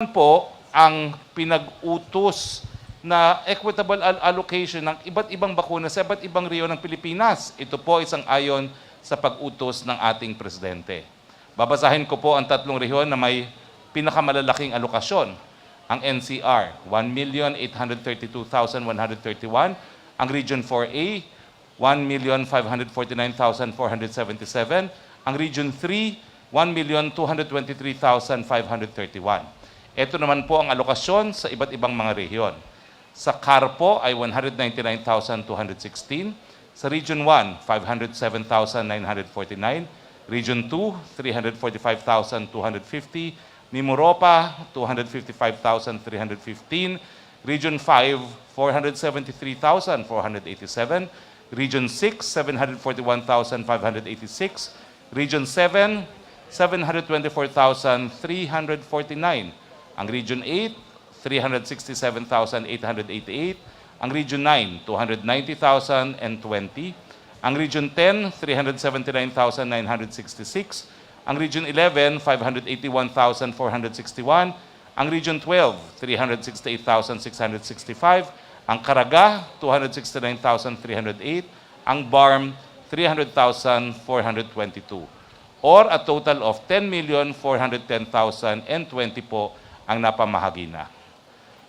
po ang pinag-utos na equitable allocation ng iba't ibang bakuna sa iba't ibang rehiyon ng Pilipinas. Ito po isang ayon sa pag-utos ng ating presidente. Babasahin ko po ang tatlong rehiyon na may pinakamalalaking alokasyon. Ang NCR, 1,832,131. Ang Region 4A, 1,549,477. Ang Region 3, 1,223,531. Ito naman po ang alokasyon sa iba't ibang mga rehiyon. Sa CAR po ay 199,216. Sa Region 1, 507,949. Region 2, 345,250. Mimaropa, 255,315. Region 5, 473,487. Region 6, 741,586. Region 7, 724,349. Ang Region 8, 367,888. Ang Region 9, 290,020. Ang Region 10, 379,966. Ang Region 11, 581,461. Ang Region 12, 368,665. Ang Caraga, 269,308. Ang BARM, 300,422. Or a total of 10,410,020 po ang napamahagi na.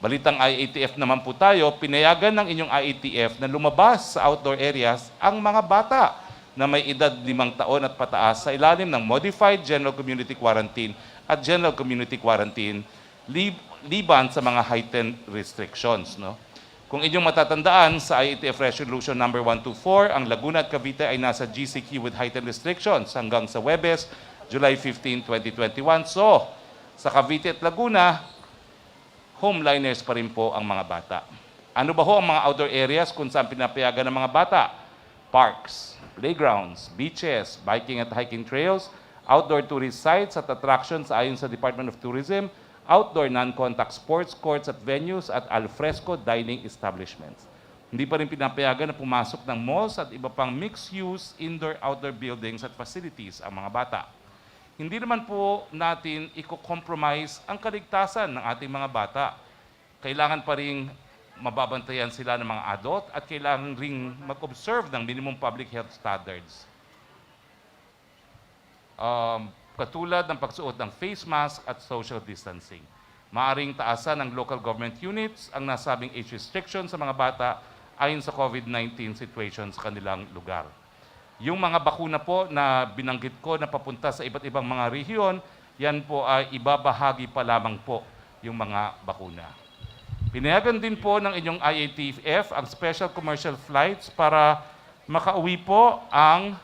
Balitang IATF naman po tayo, pinayagan ng inyong IATF na lumabas sa outdoor areas ang mga bata na may edad 5 taon at pataas sa ilalim ng Modified General Community Quarantine at General Community Quarantine liban sa mga heightened restrictions. No? Kung inyong matatandaan sa IATF Resolution number 124, ang Laguna at Cavite ay nasa GCQ with heightened restrictions hanggang sa Huwebes, July 15, 2021. So, sa Cavite at Laguna, homeliners pa rin po ang mga bata. Ano ba ho ang mga outdoor areas kung saan pinapayagan ng mga bata? Parks, playgrounds, beaches, biking at hiking trails, outdoor tourist sites at attractions ayon sa Department of Tourism, outdoor non-contact sports courts at venues at alfresco dining establishments. Hindi pa rin pinapayagan na pumasok ng malls at iba pang mixed-use indoor-outdoor buildings at facilities ang mga bata. Hindi naman po natin i-compromise ang kaligtasan ng ating mga bata. Kailangan pa rin mababantayan sila ng mga adult at kailangan ring mag-observe ng minimum public health standards. Katulad ng pagsuot ng face mask at social distancing. Maaring taasan ng local government units ang nasabing age restriction sa mga bata ayon sa COVID-19 situation sa kanilang lugar. Yung mga bakuna po na binanggit ko na papunta sa iba't ibang mga rehiyon, yan po ay ibabahagi pa lamang po yung mga bakuna. Pinayagan din po ng inyong IATF ang special commercial flights para makauwi po ang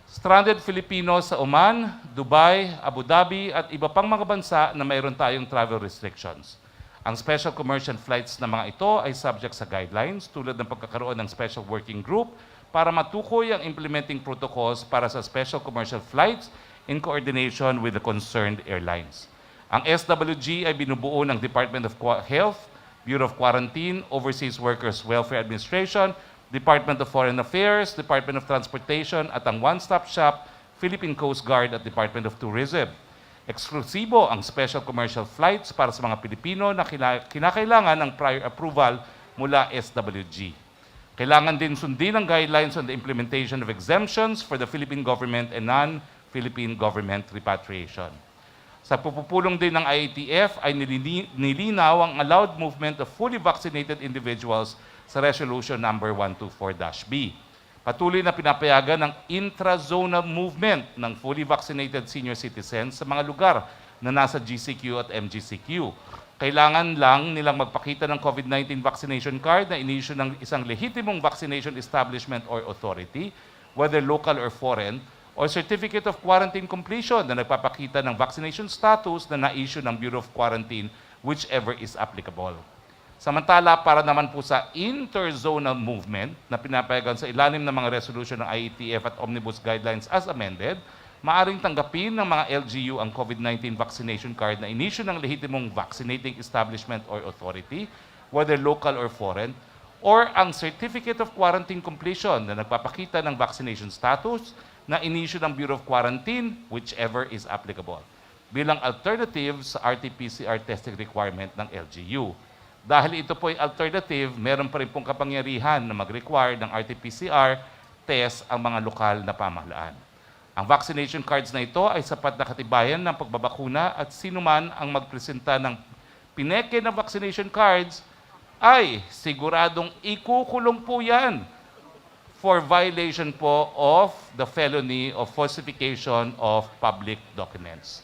stranded Filipinos sa Oman, Dubai, Abu Dhabi at iba pang mga bansa na mayroon tayong travel restrictions. Ang special commercial flights na mga ito ay subject sa guidelines tulad ng pagkakaroon ng special working group para matukoy ang implementing protocols para sa special commercial flights in coordination with the concerned airlines. Ang SWG ay binubuo ng Department of Health, Bureau of Quarantine, Overseas Workers Welfare Administration, Department of Foreign Affairs, Department of Transportation at ang one-stop shop, Philippine Coast Guard at Department of Tourism. Eksklusibo ang special commercial flights para sa mga Pilipino na kinakailangan ng prior approval mula SWG. Kailangan din sundin ang guidelines on the implementation of exemptions for the Philippine government and non-Philippine government repatriation. Sa pupulong din ng IATF ay nilinaw ang allowed movement of fully vaccinated individuals sa Resolution number 124-B. Patuloy na pinapayagan ng intrazonal movement ng fully vaccinated senior citizens sa mga lugar na nasa GCQ at MGCQ. Kailangan lang nilang magpakita ng COVID-19 vaccination card na in-issue ng isang lehitimong vaccination establishment or authority, whether local or foreign, or certificate of quarantine completion na nagpapakita ng vaccination status na na-issue ng Bureau of Quarantine, whichever is applicable. Samantala, para naman po sa interzonal movement na pinapayagan sa ilalim ng mga resolution ng IATF at Omnibus Guidelines as amended, maaring tanggapin ng mga LGU ang COVID-19 vaccination card na in-issue ng lehitimong vaccinating establishment or authority, whether local or foreign, or ang certificate of quarantine completion na nagpapakita ng vaccination status na in-issue ng Bureau of Quarantine, whichever is applicable. bilang alternative sa RT-PCR testing requirement ng LGU. Dahil ito po ay alternative, meron pa rin pong kapangyarihan na mag-require ng RT-PCR test ang mga lokal na pamahalaan. Ang vaccination cards na ito ay sapat na katibayan ng pagbabakuna at sino man ang magpresenta ng pineke na vaccination cards ay siguradong ikukulong po yan for violation po of the felony of falsification of public documents.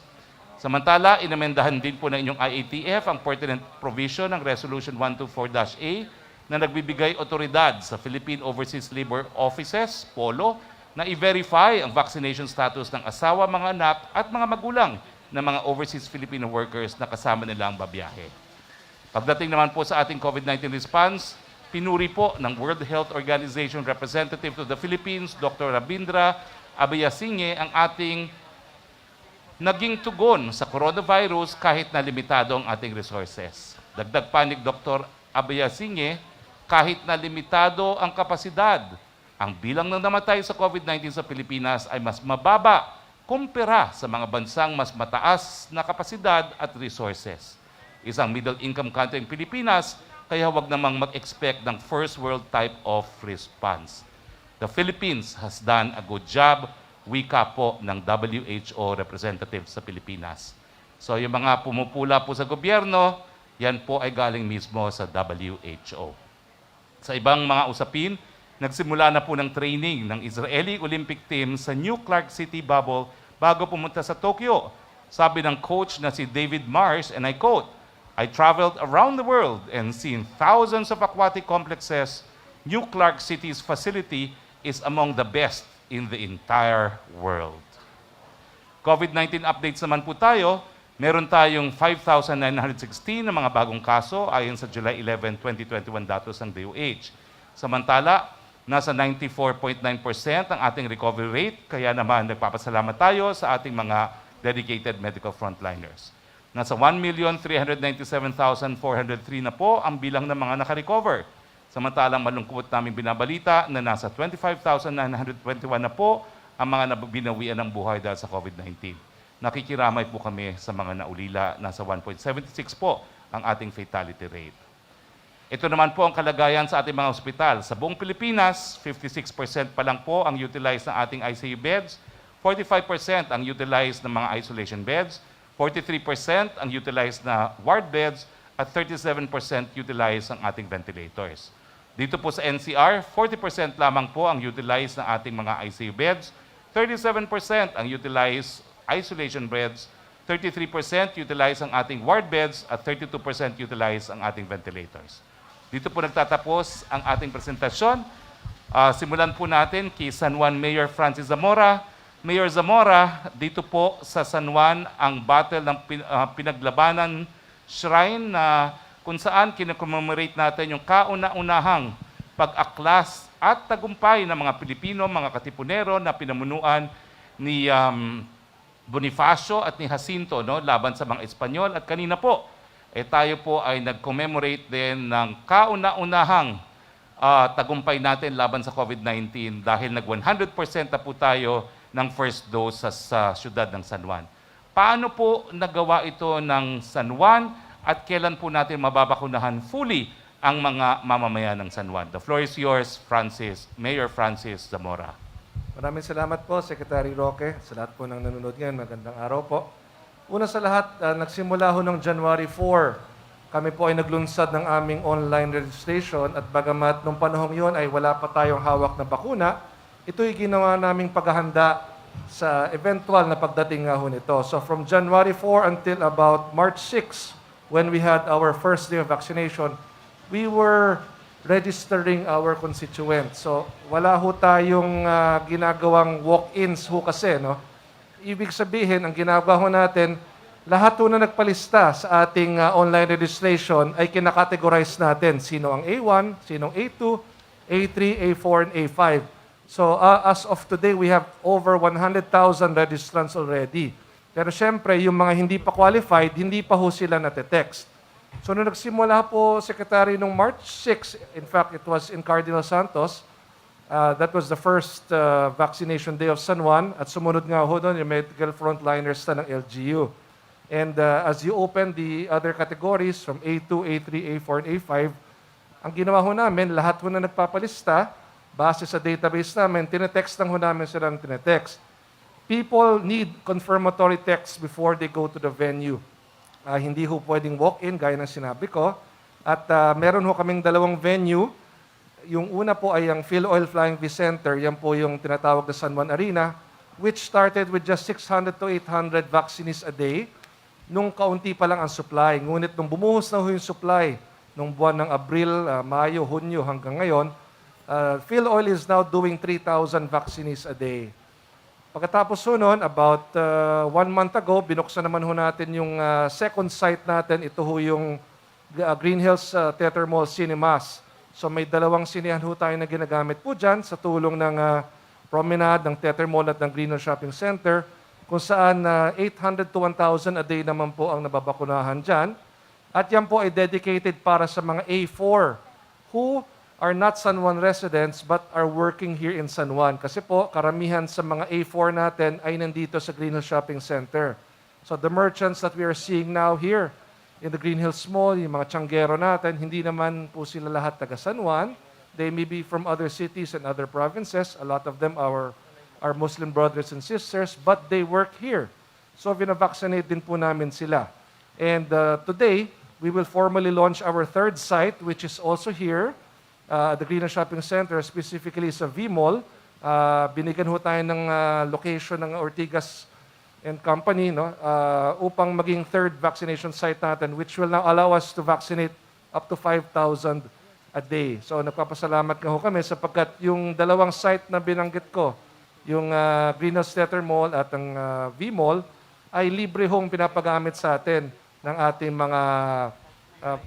Samantala, inamendahan din po ng inyong IATF ang pertinent provision ng Resolution 124-A na nagbibigay otoridad sa Philippine Overseas Labor Offices, POLO, na i-verify ang vaccination status ng asawa, mga anak at mga magulang ng mga overseas Filipino workers na kasama nilang babiyahe. Pagdating naman po sa ating COVID-19 response, pinuri po ng World Health Organization representative to the Philippines, Dr. Rabindra Abeyasinge, ang ating naging tugon sa coronavirus kahit na limitado ang ating resources. Dagdag pa ni Dr. Abeyasinge, kahit na limitado ang kapasidad, ang bilang ng namatay sa COVID-19 sa Pilipinas ay mas mababa kumpara sa mga bansang mas mataas na kapasidad at resources. Isang middle-income country ang Pilipinas, kaya huwag namang mag-expect ng first world type of response. The Philippines has done a good job, wika po ng WHO representative sa Pilipinas. So yung mga pumupula po sa gobyerno, yan po ay galing mismo sa WHO. Sa ibang mga usapin, nagsimula na po ng training ng Israeli Olympic team sa New Clark City bubble bago pumunta sa Tokyo. Sabi ng coach na si David Marsh, and I quote, "I traveled around the world and seen thousands of aquatic complexes. New Clark City's facility is among the best in the entire world." COVID-19 updates naman po tayo. Meron tayong 5,916 na mga bagong kaso ayon sa July 11, 2021 datos ng DOH. Samantala, nasa 94.9% ang ating recovery rate, kaya naman nagpapasalamat tayo sa ating mga dedicated medical frontliners. Nasa 1,397,403 na po ang bilang ng mga nakarecover. Samantalang malungkot namin binabalita na nasa 25,921 na po ang mga binawian ng buhay dahil sa COVID-19. Nakikiramay po kami sa mga naulila. Nasa 1.76 po ang ating fatality rate. Ito naman po ang kalagayan sa ating mga ospital. Sa buong Pilipinas, 56% pa lang po ang utilized ng ating ICU beds, 45% ang utilized ng mga isolation beds, 43% ang utilized na ward beds, at 37% utilized ang ating ventilators. Dito po sa NCR, 40% lamang po ang utilized ng ating mga ICU beds, 37% ang utilized isolation beds, 33% utilized ang ating ward beds, at 32% utilized ang ating ventilators. Dito po nagtatapos ang ating presentasyon. Simulan po natin kay San Juan Mayor Francis Zamora. Mayor Zamora, dito po sa San Juan ang battle ng pinaglabanan shrine na kung saan kinocommemorate natin yung kauna-unahang pag-aklas at tagumpay ng mga Pilipino, mga katipunero na pinamunuan ni Bonifacio at ni Jacinto, no, laban sa mga Espanyol. At kanina po, tayo po ay nag-commemorate din ng kauna-unahang tagumpay natin laban sa COVID-19 dahil nag-100% na po tayo ng first dose sa syudad ng San Juan. Paano po nagawa ito ng San Juan at kailan po natin mababakunahan fully ang mga mamamayan ng San Juan? The floor is yours, Mayor Francis Zamora. Maraming salamat po, Secretary Roque, sa lahat po ng nanonood ngayon. Magandang araw po. Una sa lahat, nagsimula ho ng January 4. Kami po ay naglunsad ng aming online registration at bagamat nung panahong yun ay wala pa tayong hawak na bakuna, ito'y ginawa naming paghahanda sa eventual na pagdating nga ho nito. So from January 4 until about March 6, when we had our first day of vaccination, we were registering our constituents. So wala ho tayong ginagawang walk-ins ho kasi, no? Ibig sabihin, ang ginagawa ho natin, lahat ho na nagpalista sa ating online registration ay kinakategorize natin. Sino ang A1, sino ang A2, A3, A4, and A5. So as of today, we have over 100,000 registrants already. Pero syempre, yung mga hindi pa qualified, hindi pa ho sila nate-text. So nung nagsimula po, Secretary, nung March 6, in fact, it was in Cardinal Santos, that was the first vaccination day of San Juan, at sumunod nga ho doon yung medical frontliners na ng LGU. And as you open the other categories from A2, A3, A4, and A5, ang ginawa ho namin, lahat ho na nagpapalista, base sa database namin, tinetext lang ho namin silang tinetext. People need confirmatory text before they go to the venue. Hindi ho pwedeng walk-in, gaya ng sinabi ko. At meron ho kaming dalawang venue. Yung una po ay ang PhilOil Flying V Center. Yan po yung tinatawag na San Juan Arena, which started with just 600 to 800 vaccines a day. Nung kaunti pa lang ang supply. Ngunit nung bumuhos na ho yung supply, nung buwan ng Abril, Mayo, Hunyo hanggang ngayon, PhilOil is now doing 3,000 vaccines a day. Pagkatapos ho nun, about 1 month ago, binuksan naman ho natin yung second site natin. Ito ho yung Green Hills Theater Mall Cinemas. So may dalawang sinehan ho tayo na ginagamit po dyan sa tulong ng promenade, ng Theater Mall at ng Green Hills Shopping Center, kung saan 800 to 1,000 a day naman po ang nababakunahan dyan. At yan po ay dedicated para sa mga A4 who are not San Juan residents but are working here in San Juan. Kasi po, karamihan sa mga A4 natin ay nandito sa Green Hills Shopping Center. So the merchants that we are seeing now here in the Green Hills Mall, yung mga tsanggero natin, hindi naman po sila lahat taga San Juan. They may be from other cities and other provinces. A lot of them are Muslim brothers and sisters, but they work here. So vinavaccinate din po namin sila. And today, we will formally launch our third site, which is also here, the Green Hills Shopping Center, specifically sa V-Mall. Binigyan ho tayo ng location ng Ortigas and Company, no, upang maging third vaccination site natin, which will now allow us to vaccinate up to 5,000 a day. So nagpapasalamat nga ho kami sapagkat yung dalawang site na binanggit ko, yung Green Hills Theater Mall at ang V-Mall, ay libre hong pinapagamit sa atin ng ating mga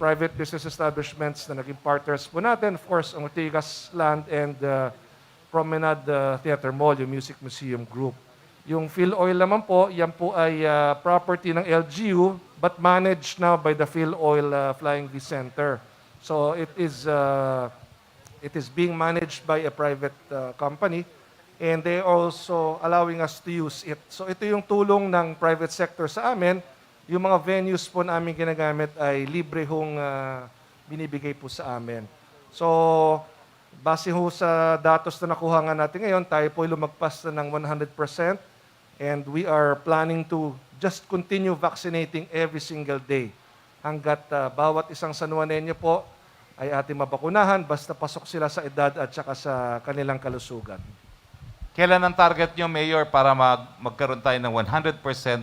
private business establishments na naging partners po natin. Of course, ang Ortigas Land and Promenade Theater Mall, yung Music Museum Group. Yung PhilOil naman po, yan po ay property ng LGU but managed now by the PhilOil Flying V Center. So it is being managed by a private company and they also allowing us to use it. So ito yung tulong ng private sector sa amin. Yung mga venues po namin ginagamit ay libre hong binibigay po sa amin. So, base ho sa datos na nakuha nga natin ngayon, tayo po lumagpas na ng 100% and we are planning to just continue vaccinating every single day hanggat bawat isang San Juanenyo po ay ating mabakunahan basta pasok sila sa edad at saka sa kanilang kalusugan. Kailan ang target nyo, Mayor, para magkaroon tayo ng 100%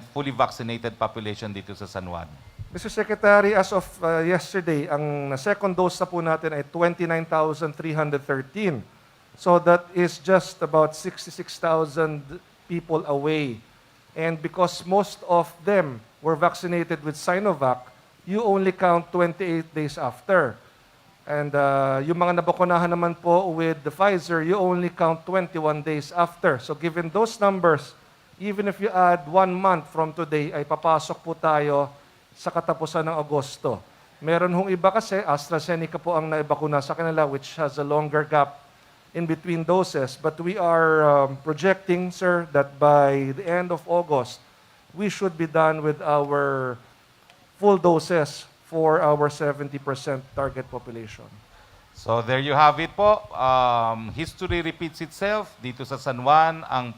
fully vaccinated population dito sa San Juan? Mr. Secretary, as of yesterday, ang second dose na po natin ay 29,313. So that is just about 66,000 people away. And because most of them were vaccinated with Sinovac, you only count 28 days after. And yung mga nabakunahan naman po with the Pfizer, you only count 21 days after. So given those numbers, even if you add 1 month from today, ay papasok po tayo sa katapusan ng Agosto. Meron hong iba kasi, AstraZeneca po ang naibakuna sa kanila, which has a longer gap in between doses. But we are projecting, sir, that by the end of August, we should be done with our full doses for our 70% target population. So there you have it po. History repeats itself. Dito sa San Juan, ang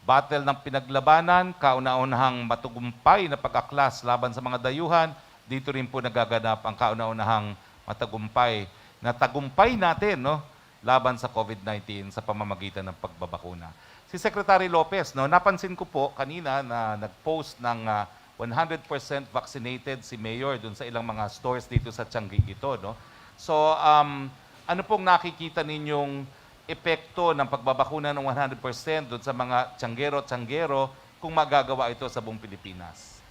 battle ng pinaglabanan, kauna-unahang matagumpay na pag-aklas laban sa mga dayuhan. Dito rin po nagaganap ang kauna-unahang matagumpay na tagumpay natin, no, laban sa COVID-19 sa pamamagitan ng pagbabakuna. Si Secretary Lopez, no, napansin ko po kanina na nag-post ng 100% vaccinated si Mayor dun sa ilang mga stores dito sa Tianguig ito, no? So, ano pong nakikita ninyong epekto ng pagbabakuna ng 100% dun sa mga tsanggero kung magagawa ito sa buong Pilipinas?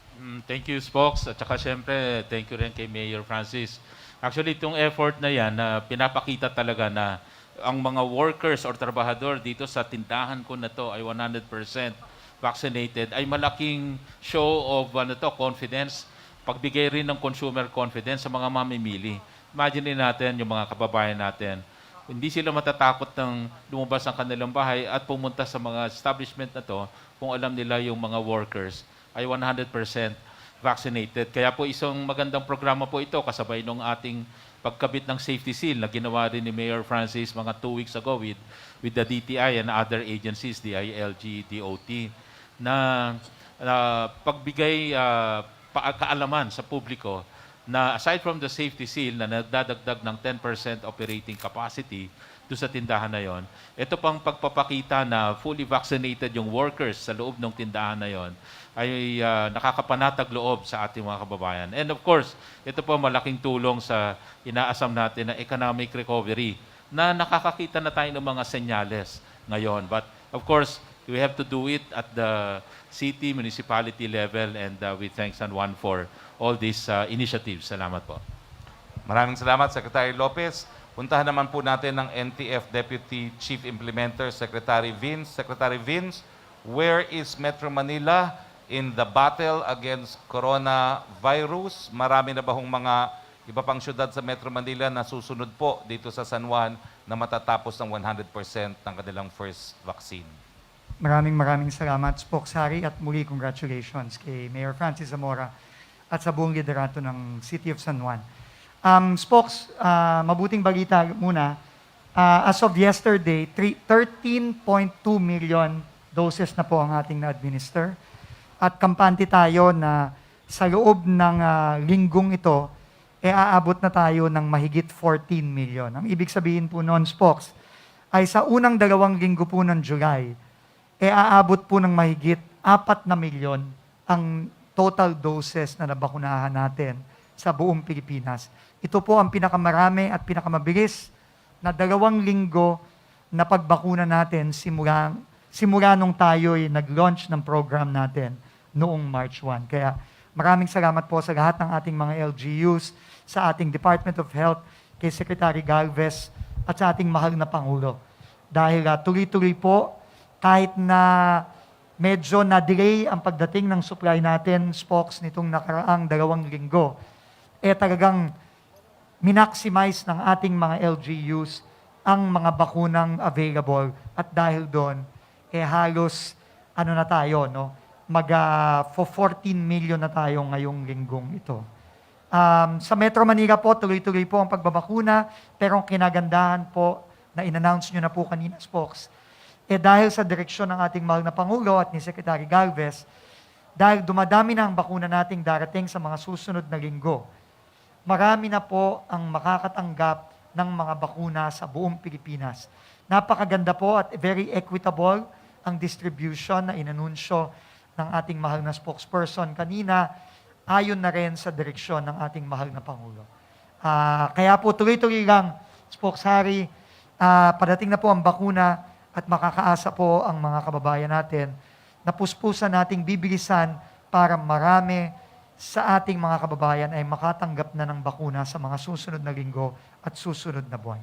Thank you, Spokes. At saka syempre, thank you rin kay Mayor Francis. Actually, itong effort na yan, pinapakita talaga na ang mga workers or trabahador dito sa tindahan ko na to ay 100% vaccinated, ay malaking show of confidence, pagbigay rin ng consumer confidence sa mga mamimili. Imagine natin yung mga kababayan natin, hindi sila matatakot ng lumabas ng kanilang bahay at pumunta sa mga establishment na to kung alam nila yung mga workers ay 100% vaccinated. Kaya po isang magandang programa po ito kasabay nung ating pagkabit ng safety seal na ginawa rin ni Mayor Francis mga 2 weeks ago with the DTI and other agencies, DILG, DOT, na pagbigay kaalaman sa publiko na aside from the safety seal na nagdadagdag ng 10% operating capacity doon sa tindahan na yon, ito pang pagpapakita na fully vaccinated yung workers sa loob ng tindahan na yon ay nakakapanatag loob sa ating mga kababayan. And of course, ito po malaking tulong sa inaasam natin na economic recovery na nakakakita na tayo ng mga senyales ngayon. But of course, we have to do it at the city, municipality level, and we thank San Juan for all these initiatives. Salamat po. Maraming salamat, Secretary Lopez. Puntahan naman po natin ng NTF Deputy Chief Implementer, Secretary Vince. Secretary Vince, where is Metro Manila in the battle against coronavirus? Marami na ba hong mga iba pang syudad sa Metro Manila na susunod po dito sa San Juan na matatapos ng 100% ng kanilang first vaccine? Maraming salamat, Spoksari, at muli congratulations kay Mayor Francis Zamora at sa buong liderato ng City of San Juan. Spokes, mabuting balita muna. As of yesterday, 13.2 million doses na po ang ating na-administer. At kampante tayo na sa loob ng linggong ito, aabot na tayo ng mahigit 14 million. Ang ibig sabihin po noon, Spokes, ay sa unang 2 linggo po ng July, aabot po ng mahigit 4 na milyon ang total doses na nabakunahan natin sa buong Pilipinas. Ito po ang pinakamarami at pinakamabilis na 2 linggo na pagbakuna natin simula nung tayo ay nag-launch ng program natin noong March 1. Kaya maraming salamat po sa lahat ng ating mga LGUs, sa ating Department of Health, kay Secretary Galvez at sa ating mahal na Pangulo. Dahil tuloy-tuloy po, kahit na medyo na-delay ang pagdating ng supply natin, Spokes, nitong nakaraang 2 linggo, talagang minaximize ng ating mga LGUs ang mga bakunang available at dahil doon, halos na tayo, no? For 14 million na tayo ngayong linggong ito. Sa Metro Manila po, tuloy-tuloy po ang pagbabakuna, pero ang kinagandahan po na in-announce nyo na po kanina, Spokes, dahil sa direksyon ng ating mahal na Pangulo at ni Secretary Galvez, dahil dumadami na ang bakuna nating darating sa mga susunod na linggo, marami na po ang makakatanggap ng mga bakuna sa buong Pilipinas. Napakaganda po at very equitable ang distribution na inanunsyo ng ating mahal na spokesperson kanina, ayon na rin sa direksyon ng ating mahal na Pangulo. Kaya po tuloy-tuloy lang, Spokeshari, padating na po ang bakuna at makakaasa po ang mga kababayan natin na puspusan nating bibilisan para marami sa ating mga kababayan ay makatanggap na ng bakuna sa mga susunod na linggo at susunod na buwan.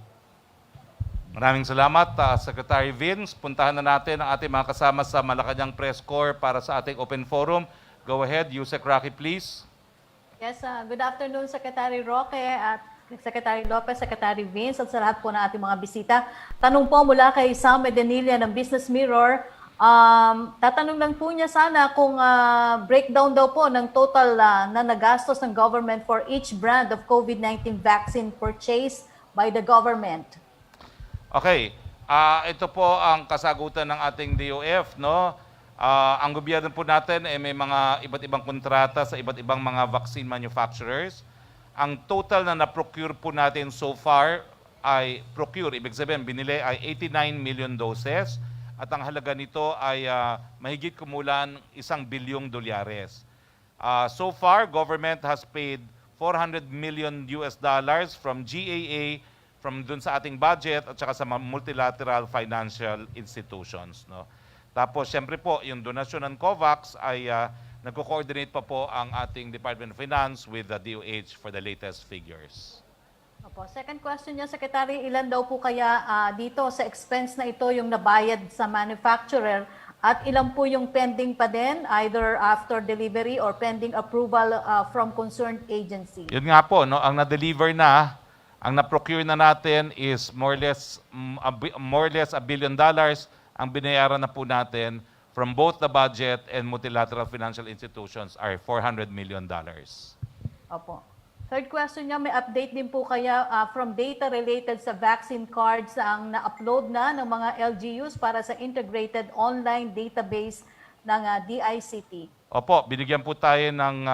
Maraming salamat, Secretary Vince. Puntahan na natin ang ating mga kasama sa Malacanang Press Corps para sa ating open forum. Go ahead, Yusek Rocky, please. Yes, good afternoon, Secretary Roque at Secretary Lopez, Secretary Vince, at sa lahat po ng ating mga bisita. Tanong po mula kay Sam Medenilla ng Business Mirror. Tatanong lang po niya sana kung breakdown daw po ng total na nagastos ng government for each brand of COVID-19 vaccine purchased by the government. Okay, ito po ang kasagutan ng ating DOF, no? Ang gobyerno po natin may mga iba't ibang kontrata sa iba't ibang mga vaccine manufacturers. Ang total na na-procure po natin so far ay ibig sabihin binili ay 89 million doses at ang halaga nito ay mahigit kumulan $1 bilyong. So far, government has paid $400 million from GAA, from dun sa ating budget at saka sa multilateral financial institutions, no? Tapos, siyempre po, yung donasyon ng COVAX ay nagko-coordinate pa po ang ating Department of Finance with the DOH for the latest figures. Opo. Second question niya, Secretary, ilan daw po kaya dito sa expense na ito yung nabayad sa manufacturer at ilan po yung pending pa din, either after delivery or pending approval from concerned agency? Yun nga po, no? Ang na-deliver na, ang na-procure na natin is more or less $1 billion. Ang binayaran na po natin, from both the budget and multilateral financial institutions are $400 million. Opo. Third question niya, may update din po kaya from data related sa vaccine cards ang na-upload na ng mga LGUs para sa integrated online database ng DICT. Opo, binigyan po tayo ng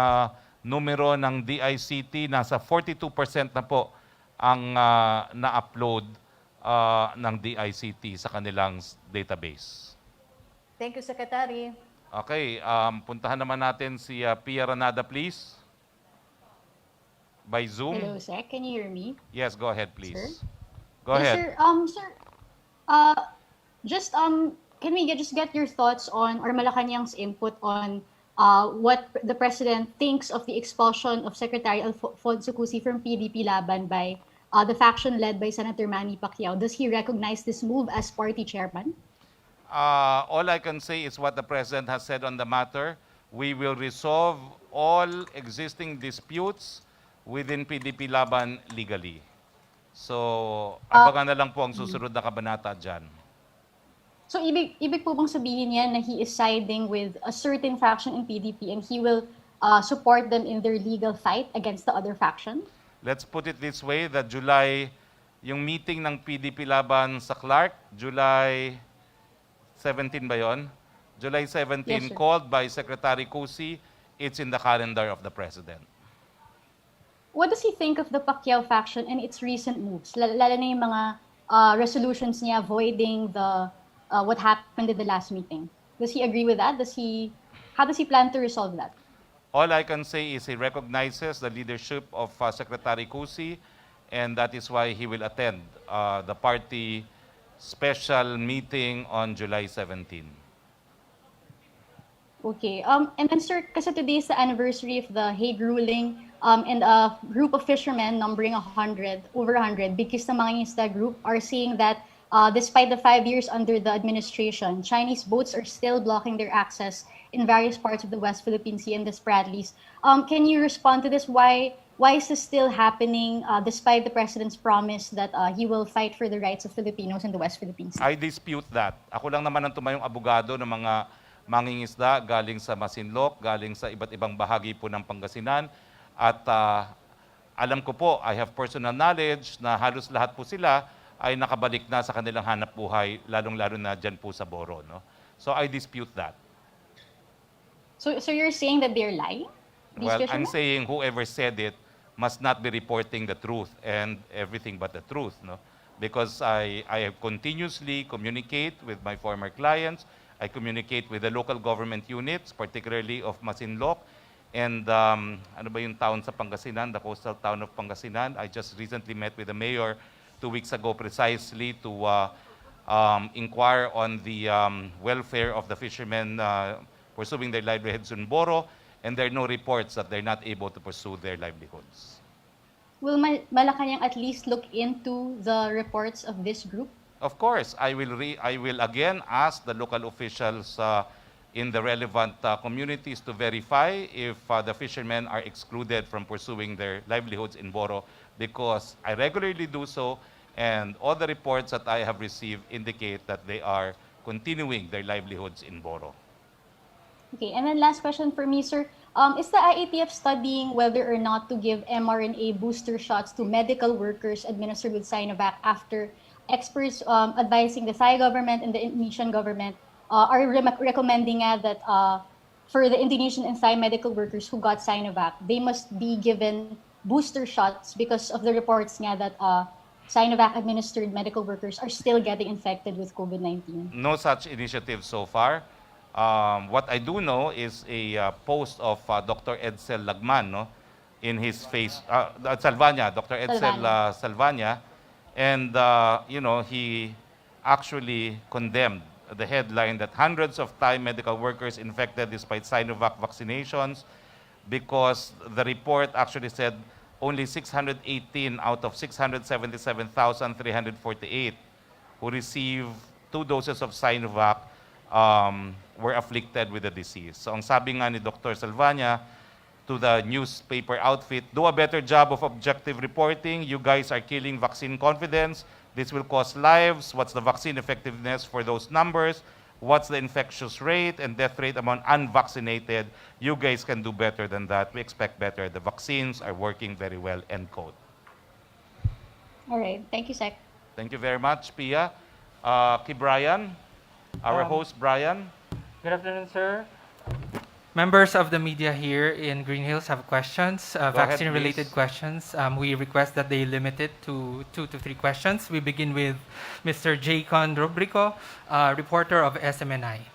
numero ng DICT. Nasa 42% na po ang na-upload ng DICT sa kanilang database. Thank you, Secretary. Okay, puntahan naman natin si Pia Ranada, please. By Zoom. Hello, sir. Can you hear me? Yes, go ahead, please. Sir? Go Yes, ahead. sir. Just can we just get your thoughts on or Malacanang's input on what the president thinks of the expulsion of Secretary Alfonso Cusi from PDP Laban by the faction led by Senator Manny Pacquiao? Does he recognize this move as party chairman? All I can say is what the President has said on the matter. We will resolve all existing disputes within PDP Laban legally. So, abangan na lang po ang susunod na kabanata dyan. So ibig po bang sabihin niya na he is siding with a certain faction in PDP and he will support them in their legal fight against the other faction? Let's put it this way, that July, yung meeting ng PDP Laban sa Clark, July 17 ba yon? July 17, Yes, sir. called by Secretary Cusi, it's in the calendar of the President. What does he think of the Pacquiao faction and its recent moves? Lalo na yung mga resolutions niya avoiding the what happened at the last meeting. Does he agree with that? How does he plan to resolve that? All I can say is he recognizes the leadership of Secretary Cusi, and that is why he will attend the party special meeting on July 17. Okay. And then, sir, kasi today is the anniversary of the Hague ruling, and a group of fishermen numbering over 100, because the Mangingisda group are saying that despite the 5 years under the administration, Chinese boats are still blocking their access in various parts of the West Philippine Sea and the Spratleys. Can you respond to this? Why is this still happening despite the President's promise that he will fight for the rights of Filipinos in the West Philippine Sea? I dispute that. Ako lang naman ang tumayong abogado ng mga mangingisda galing sa Masinloc, galing sa iba't ibang bahagi po ng Pangasinan. At alam ko po, I have personal knowledge na halos lahat po sila ay nakabalik na sa kanilang hanap buhay, lalong-lalo na dyan po sa Boro. No? So I dispute that. So you're saying that they're lying? These Well, I'm fishermen? saying whoever said it must not be reporting the truth and everything but the truth. No? Because I have continuously communicate with my former clients. I communicate with the local government units, particularly of Masinloc. And ano ba yung town sa Pangasinan, the coastal town of Pangasinan? I just recently met with the mayor 2 weeks ago precisely to inquire on the welfare of the fishermen pursuing their livelihoods in Boro, and there are no reports that they're not able to pursue their livelihoods. Will Malacanang at least look into the reports of this group? Of course, I will again ask the local officials in the relevant communities to verify if the fishermen are excluded from pursuing their livelihoods in Boro, because I regularly do so, and all the reports that I have received indicate that they are continuing their livelihoods in Boro. Okay, and then last question for me, sir. Is the IATF studying whether or not to give mRNA booster shots to medical workers administered with Sinovac after experts advising the Thai government and the Indonesian government are recommending that for the Indonesian and Thai medical workers who got Sinovac, they must be given booster shots because of the reports nga that Sinovac-administered medical workers are still getting infected with COVID-19. No such initiative so far. What I do know is a post of Dr. Edsel Lagman, no, in his Salvania, Dr. Edsel Salvania, and he actually condemned the headline that hundreds of Thai medical workers infected despite Sinovac vaccinations, because the report actually said only 618 out of 677,348 who received 2 doses of Sinovac were afflicted with the disease. So ang sabi nga ni Dr. Salvania to the newspaper outfit, do a better job of objective reporting. You guys are killing vaccine confidence. This will cost lives. What's the vaccine effectiveness for those numbers? what's the infectious rate and death rate among unvaccinated. You guys can do better than that. We expect better. The vaccines are working very well, end quote. All right. Thank you, Sec. Thank you very much, Pia. Kay Brian, our host, Brian. Good afternoon, sir. Members of the media here in Green Hills have questions, ahead, vaccine-related please. questions. We request that they limit it to 2 to 3 questions. We begin with Mr. Jaycon Rubrico, reporter of SMNI.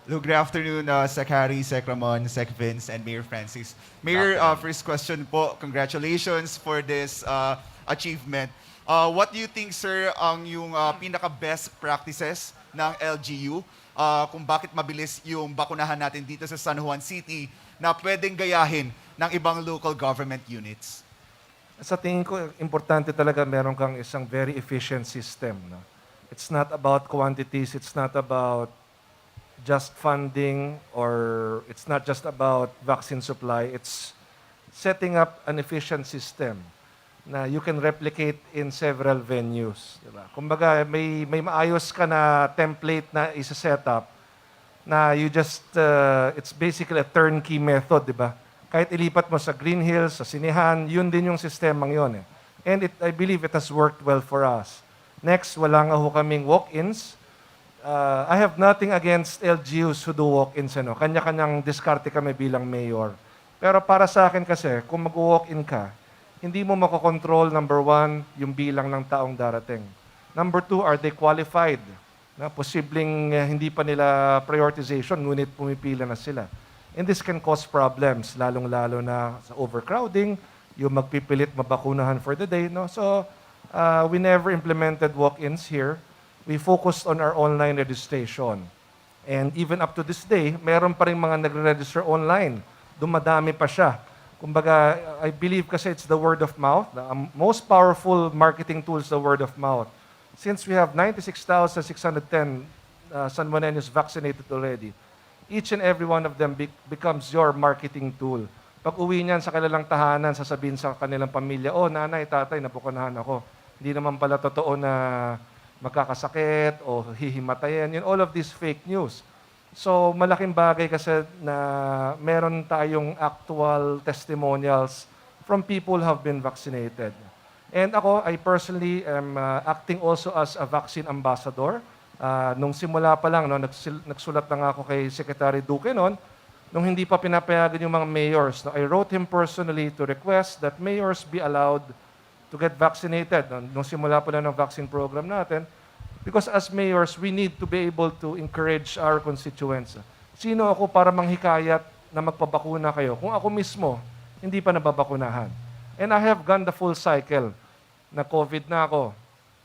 Hello, good afternoon, Sec Harry, Sec Ramon, Sec Vince, and Mayor Francis. Mayor, first question po, congratulations for this achievement. What do you think, sir, ang yung pinaka-best practices ng LGU kung bakit mabilis yung bakunahan natin dito sa San Juan City na pwedeng gayahin ng ibang local government units? Sa tingin ko, importante talaga meron kang isang very efficient system. No? It's not about quantities, it's not about just funding, or it's not just about vaccine supply. It's setting up an efficient system na you can replicate in several venues. Diba? Kumbaga, may maayos ka na template na isa-set up na you just, it's basically a turnkey method, di ba? Kahit ilipat mo sa Green Hills, sa Sinihan, yun din yung sistemang yun. Eh. And I believe it has worked well for us. Next, wala nga ho kaming walk-ins. I have nothing against LGUs who do walk-ins. Ano? Kanya-kanyang diskarte kami bilang mayor. Pero para sa akin kasi, kung mag-walk-in ka, hindi mo makokontrol, number one, yung bilang ng taong darating. Number two, are they qualified? Na posibleng hindi pa nila prioritization, ngunit pumipila na sila. And this can cause problems, lalong-lalo na sa overcrowding, yung magpipilit mabakunahan for the day. No? So, we never implemented walk-ins here. We focused on our online registration. And even up to this day, meron pa rin mga nagre-register online. Dumadami pa siya. Kumbaga, I believe kasi it's the word of mouth. The most powerful marketing tool is the word of mouth. Since we have 96,610 San Juaneños vaccinated already, each and every one of them becomes your marketing tool. Pag uwi niyan sa kanilang tahanan, sasabihin sa kanilang pamilya, oh, nanay, tatay, nabukunahan ako. Hindi naman pala totoo na magkakasakit o hihimatayin. All of these fake news. So, malaking bagay kasi na meron tayong actual testimonials from people who have been vaccinated. And ako, I personally am acting also as a vaccine ambassador. Nung simula pa lang, no, nagsulat na nga ako kay Secretary Duque noon, nung hindi pa pinapayagan yung mga mayors. No, I wrote him personally to request that mayors be allowed to get vaccinated. No, nung simula pa lang ng vaccine program natin, because as mayors, we need to be able to encourage our constituents. Sino ako para manghikayat na magpabakuna kayo kung ako mismo hindi pa nababakunahan? And I have gone the full cycle. Na COVID na ako,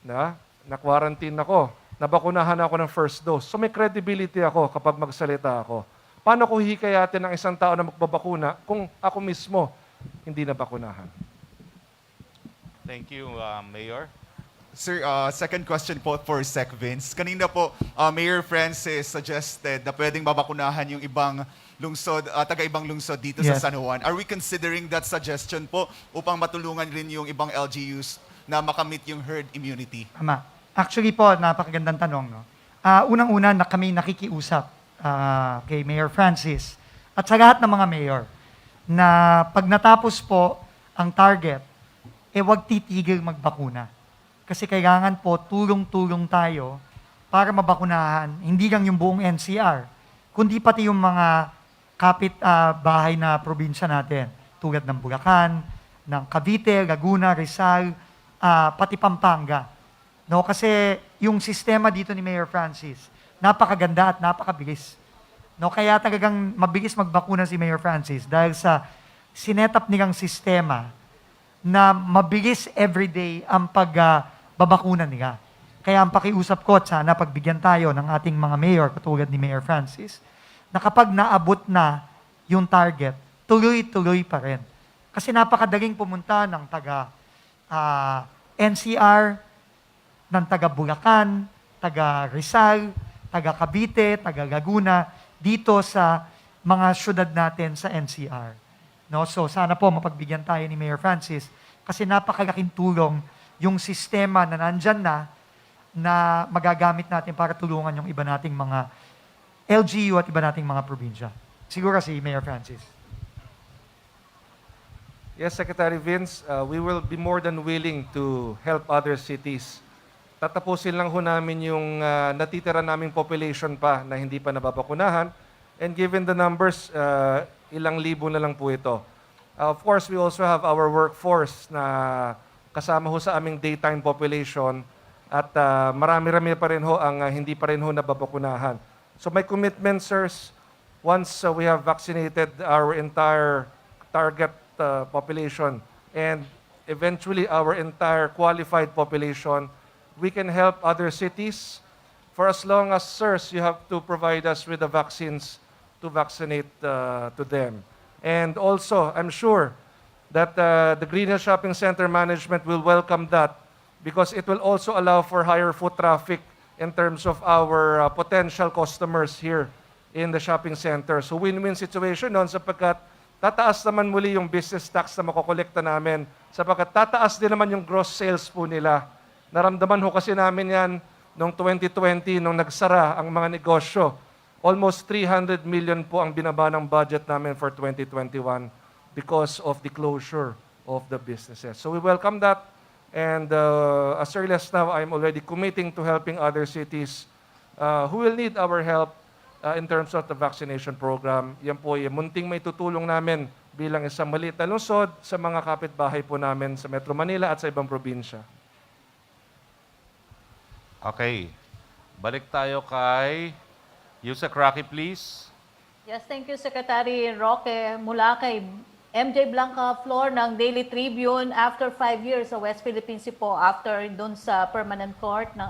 na quarantine ako, nabakunahan ako ng first dose. So may credibility ako kapag magsalita ako. Paano ko hikayatin ng isang tao na magbabakuna kung ako mismo hindi nabakunahan? Thank you, Mayor. Sir, second question po for Sec Vince. Kanina po, Mayor Francis suggested na pwedeng babakunahan yung ibang lungsod, taga-ibang lungsod dito sa Yes. San Juan. Are we considering that suggestion po upang matulungan rin yung ibang LGUs na makamit yung herd immunity? Tama. Actually po, napakagandang tanong. No? Unang-una na kami nakikiusap kay Mayor Francis at sa lahat ng mga mayor na pag natapos po ang target, wag titigil magbakuna. Kasi kailangan po tulong-tulong tayo para mabakunahan, hindi lang yung buong NCR, kundi pati yung mga kapit bahay na probinsya natin, tulad ng Bulacan, ng Cavite, Laguna, Rizal, pati Pampanga. No, kasi yung sistema dito ni Mayor Francis, napakaganda at napakabilis. No, kaya talagang mabilis magbakuna si Mayor Francis dahil sa sinetap nilang sistema na mabilis everyday ang pagbabakuna nila. Kaya ang pakiusap ko at sana pagbigyan tayo ng ating mga mayor, katulad ni Mayor Francis, na kapag naabot na yung target, tuloy-tuloy pa rin. Kasi napakadaling pumunta ng taga NCR, ng taga Bulacan, taga Rizal, taga Cavite, taga Laguna, dito sa mga syudad natin sa NCR. No? So sana po mapagbigyan tayo ni Mayor Francis kasi napakalaking tulong yung sistema na nandyan na na magagamit natin para tulungan yung iba nating mga LGU at iba nating mga probinsya? Siguro si Mayor Francis. Yes, Secretary Vince, we will be more than willing to help other cities. Tatapusin lang ho namin yung natitira naming population pa na hindi pa nababakunahan. And given the numbers, ilang libo na lang po ito. Of course, we also have our workforce na kasama ho sa aming daytime population at marami-rami pa rin ho ang hindi pa rin ho nababakunahan. So my commitment, sirs, once we have vaccinated our entire target population and eventually our entire qualified population, we can help other cities for as long as, sirs, you have to provide us with the vaccines to vaccinate to them. And also, I'm sure that the Green Hill Shopping Center management will welcome that because it will also allow for higher foot traffic in terms of our potential customers here in the shopping center. So win-win situation noon sapagkat tataas naman muli yung business tax na makokolekta namin sapagkat tataas din naman yung gross sales po nila. Naramdaman ho kasi namin yan noong 2020 nung nagsara ang mga negosyo. Almost 300 million po ang binaba ng budget namin for 2021 because of the closure of the businesses. So we welcome that. And as early as now, I'm already committing to helping other cities who will need our help in terms of the vaccination program. Yan po yung munting may tutulong namin bilang isang maliit na lungsod sa mga kapitbahay po namin sa Metro Manila at sa ibang probinsya. Okay. Balik tayo kay Yusek Rocky, please. Yes, thank you, Secretary Roque. Mula kay MJ Blanca Flor ng Daily Tribune, after 5 years sa West Philippine Sea po, after dun sa permanent court ng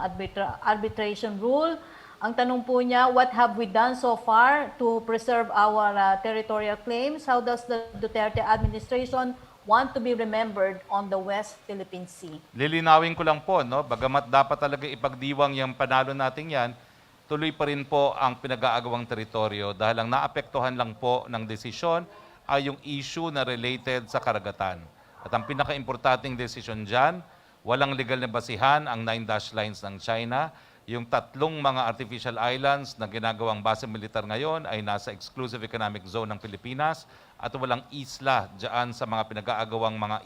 arbitration rule, ang tanong po niya, what have we done so far to preserve our territorial claims? How does the Duterte administration want to be remembered on the West Philippine Sea? Lilinawin ko lang po, no? Bagamat dapat talaga ipagdiwang yung panalo natin yan, tuloy pa rin po ang pinag-aagawang teritoryo dahil ang naapektuhan lang po ng desisyon ay yung issue na related sa karagatan. At ang pinaka-importanting desisyon dyan, walang legal na basihan ang 9 dash lines ng China. Yung tatlong mga artificial islands na ginagawang base militar ngayon ay nasa exclusive economic zone ng Pilipinas at walang isla dyan sa mga pinag-aagawang mga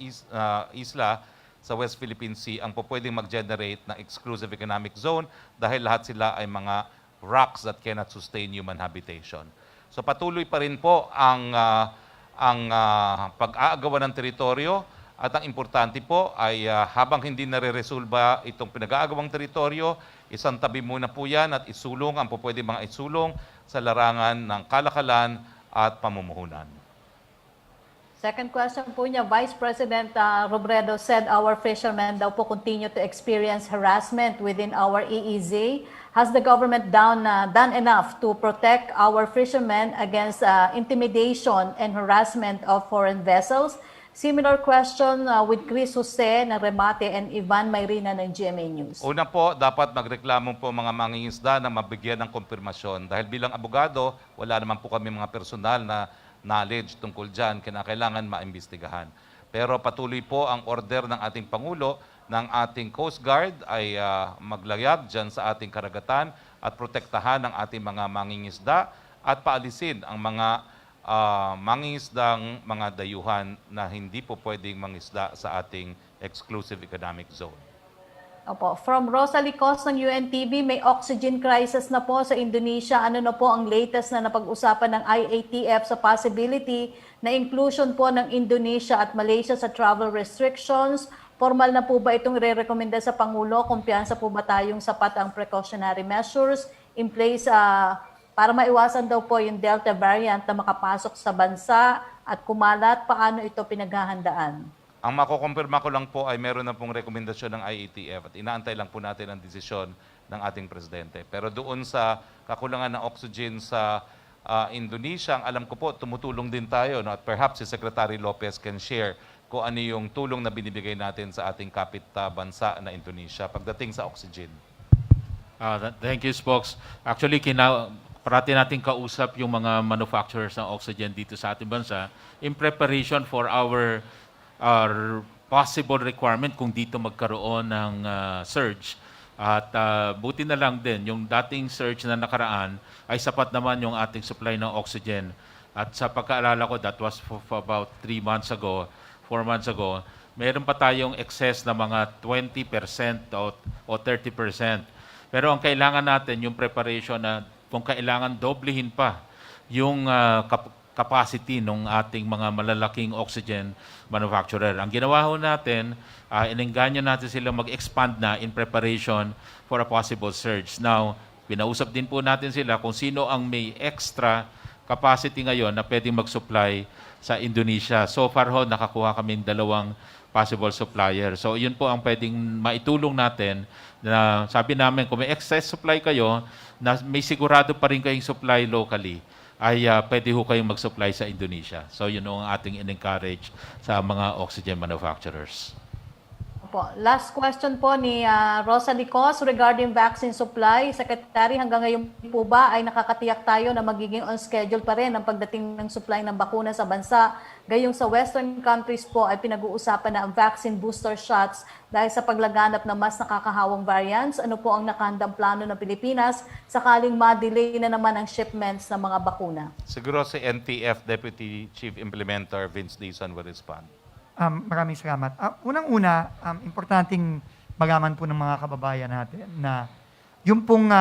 isla sa West Philippine Sea ang pwedeng mag-generate ng exclusive economic zone dahil lahat sila ay mga rocks that cannot sustain human habitation. So patuloy pa rin po ang pag-aagawan ng teritoryo at ang importante po ay habang hindi nare-resolba itong pinag-aagawang teritoryo, isang tabi muna po yan at isulong ang pwede mga isulong sa larangan ng kalakalan at pamumuhunan. Second question po niya, Vice President Robredo said our fishermen daw po continue to experience harassment within our EEZ. Has the government done enough to protect our fishermen against intimidation and harassment of foreign vessels? Similar question with Chris Jose ng Remate and Ivan Mayrina ng GMA News. Una po, dapat magreklamo po mga mangingisda na mabigyan ng konfirmasyon. Dahil bilang abogado, wala naman po kami mga personal na knowledge tungkol dyan, kinakailangan maimbestigahan. Pero patuloy po ang order ng ating Pangulo ng ating Coast Guard ay maglayag dyan sa ating karagatan at protektahan ang ating mga mangingisda at paalisin ang mga mangingisdang mga dayuhan na hindi po pwedeng mangisda sa ating exclusive economic zone. Opo. From Rosalie Cos ng UNTV, may oxygen crisis na po sa Indonesia. Ano na po ang latest na napag-usapan ng IATF sa possibility na inclusion po ng Indonesia at Malaysia sa travel restrictions? Formal na po ba itong re-recommenda sa Pangulo? Kumpiyansa po ba tayong sapat ang precautionary measures in place para maiwasan daw po yung Delta variant na makapasok sa bansa at kumalat? Paano ito pinaghahandaan? Ang makukumpirma ko lang po ay meron na pong rekomendasyon ng IATF at inaantay lang po natin ang desisyon ng ating presidente. Pero doon sa kakulangan ng oxygen sa Indonesia, ang alam ko po, tumutulong din tayo. No? At perhaps si Secretary Lopez can share kung ano yung tulong na binibigay natin sa ating kapit bansa na Indonesia pagdating sa oxygen. Thank you, Spokes. Actually, parati nating kausap yung mga manufacturers ng oxygen dito sa ating bansa in preparation for our possible requirement kung dito magkaroon ng surge. At buti na lang din, yung dating surge na nakaraan ay sapat naman yung ating supply ng oxygen. At sa pagkaalala ko, that was for about 3 months ago, 4 months ago, meron pa tayong excess na mga 20% o 30%. Pero ang kailangan natin, yung preparation na kung kailangan doblehin pa yung capacity ng ating mga malalaking oxygen manufacturer. Ang ginawa ho natin, inengganyo natin sila mag-expand na in preparation for a possible surge. Now, pinausap din po natin sila kung sino ang may extra capacity ngayon na pwedeng mag-supply sa Indonesia. So far ho, nakakuha kaming 2 possible supplier. So yun po ang pwedeng maitulong natin na sabi namin kung may excess supply kayo, na may sigurado pa rin kayong supply locally, ay pwede ho kayong mag-supply sa Indonesia. So yun ang ating in-encourage sa mga oxygen manufacturers. Po. Last question po ni Rosa Licos regarding vaccine supply. Secretary, hanggang ngayon po ba ay nakakatiyak tayo na magiging on schedule pa rin ang pagdating ng supply ng bakuna sa bansa? Gayong sa Western countries po ay pinag-uusapan na ang vaccine booster shots dahil sa paglaganap ng mas nakakahawang variants. Ano po ang nakahandang plano ng Pilipinas sakaling ma-delay na naman ang shipments ng mga bakuna? Siguro si NTF Deputy Chief Implementer Vince Dizon will respond. Maraming salamat. Unang-una, importanteng malaman po ng mga kababayan natin na yung pong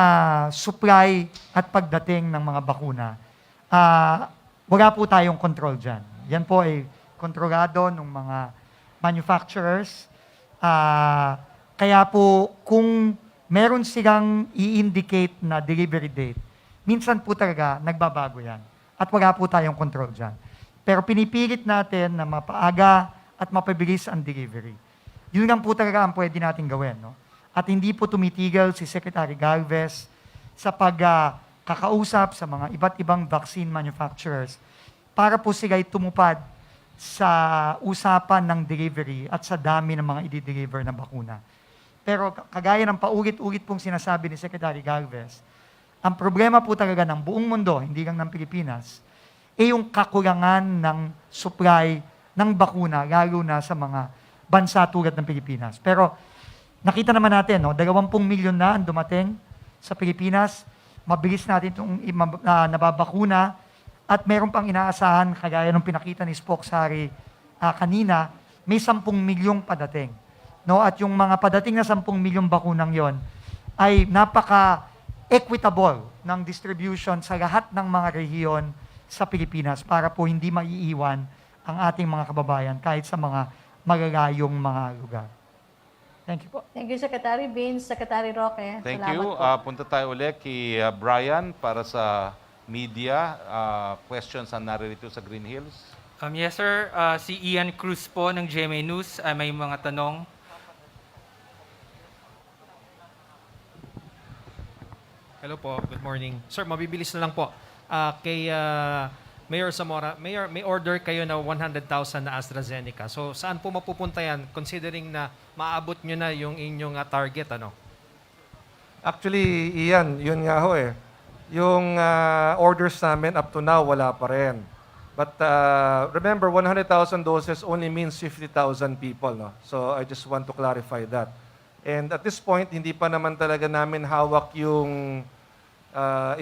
supply at pagdating ng mga bakuna, wala po tayong control dyan. Yan po ay kontrolado ng mga manufacturers. Kaya po, kung meron silang i-indicate na delivery date, minsan po talaga nagbabago yan. At wala po tayong control dyan. Pero pinipilit natin na mapaaga at mapabilis ang delivery. Yun lang po talaga ang pwede natin gawin. No? At hindi po tumitigil si Secretary Galvez sa pagkakausap sa mga iba't ibang vaccine manufacturers para po sila tumupad sa usapan ng delivery at sa dami ng mga i-deliver na bakuna. Pero kagaya ng paulit-ulit pong sinasabi ni Secretary Galvez, ang problema po talaga ng buong mundo, hindi lang ng Pilipinas, ay yung kakulangan ng supply ng bakuna, lalo na sa mga bansa tulad ng Pilipinas. Pero nakita naman natin, 20 milyon na ang dumating sa Pilipinas, mabilis natin itong nababakuna, at meron pang inaasahan, kagaya nung pinakita ni Spokesary kanina, may 10 milyong padating. No? At yung mga padating na 10 milyong bakunang yon ay napaka-equitable ng distribution sa lahat ng mga rehiyon sa Pilipinas para po hindi maiiwan ang ating mga kababayan kahit sa mga magalayong mga lugar. Thank you po. Thank you, Secretary Vince, Secretary Roque. Thank Salamat you. po. Punta tayo ulit kay Brian para sa media. Questions na naririto sa Green Hills. Yes, sir. Si Ian Cruz po ng GMA News may mga tanong. Hello po, good morning. Sir, mabibilis na lang po. Kay Mayor Zamora, Mayor, may order kayo na 100,000 na AstraZeneca. So, saan po mapupunta yan considering na maabot nyo na yung inyong target, ano? Actually, Ian, yun nga ho eh. Yung orders namin up to now, wala pa rin. But remember, 100,000 doses only means 50,000 people. No? So I just want to clarify that. And at this point, hindi pa naman talaga namin hawak yung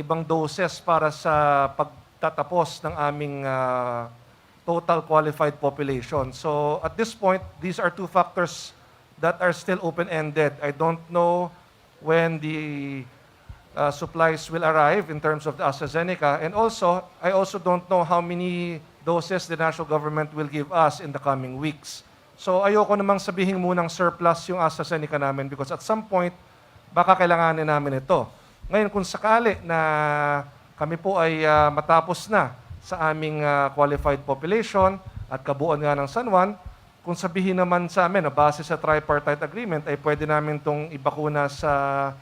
ibang doses para sa pagtatapos ng aming total qualified population. So at this point, these are two factors that are still open-ended. I don't know when the supplies will arrive in terms of the AstraZeneca. And also, I also don't know how many doses the national government will give us in the coming weeks. So ayoko namang sabihin munang surplus yung AstraZeneca namin because at some point, baka kailanganin namin ito. Ngayon, kung sakali na kami po ay matapos na sa aming qualified population at kabuuan nga ng San Juan, kung sabihin naman sa amin, base sa tripartite agreement, ay pwede namin itong ibakuna sa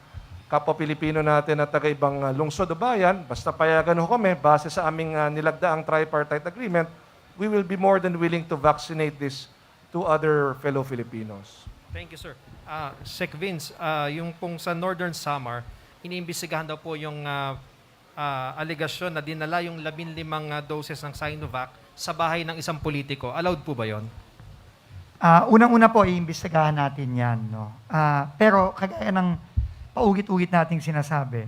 kapwa Pilipino natin at taga-ibang lungsod o bayan, basta payagan ho kami, base sa aming nilagdaang tripartite agreement, we will be more than willing to vaccinate this to other fellow Filipinos. Thank you, sir. Sec Vince, yung pong sa Northern Samar, iniimbestigahan daw po yung aligasyon na dinala yung 15 doses ng Sinovac sa bahay ng isang politiko. Allowed po ba yon? Unang-una po, iimbestigahan natin yan. No? Pero kagaya ng paulit-ulit nating sinasabi.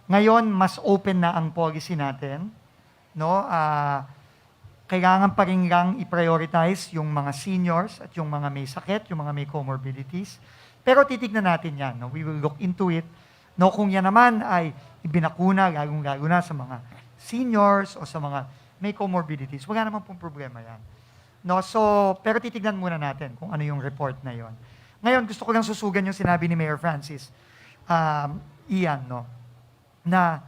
Ngayon, mas open na ang policy natin. No? Kailangan pa rin lang i-prioritize yung mga seniors at yung mga may sakit, yung mga may comorbidities. Pero titignan natin yan. No? We will look into it. No, kung yan naman ay ibinakuna, lalong-lalo na sa mga seniors o sa mga may comorbidities, wala naman pong problema yan. No, so, pero titignan muna natin kung ano yung report na yon. Ngayon, gusto ko lang susugan yung sinabi ni Mayor Francis, Ian, no, na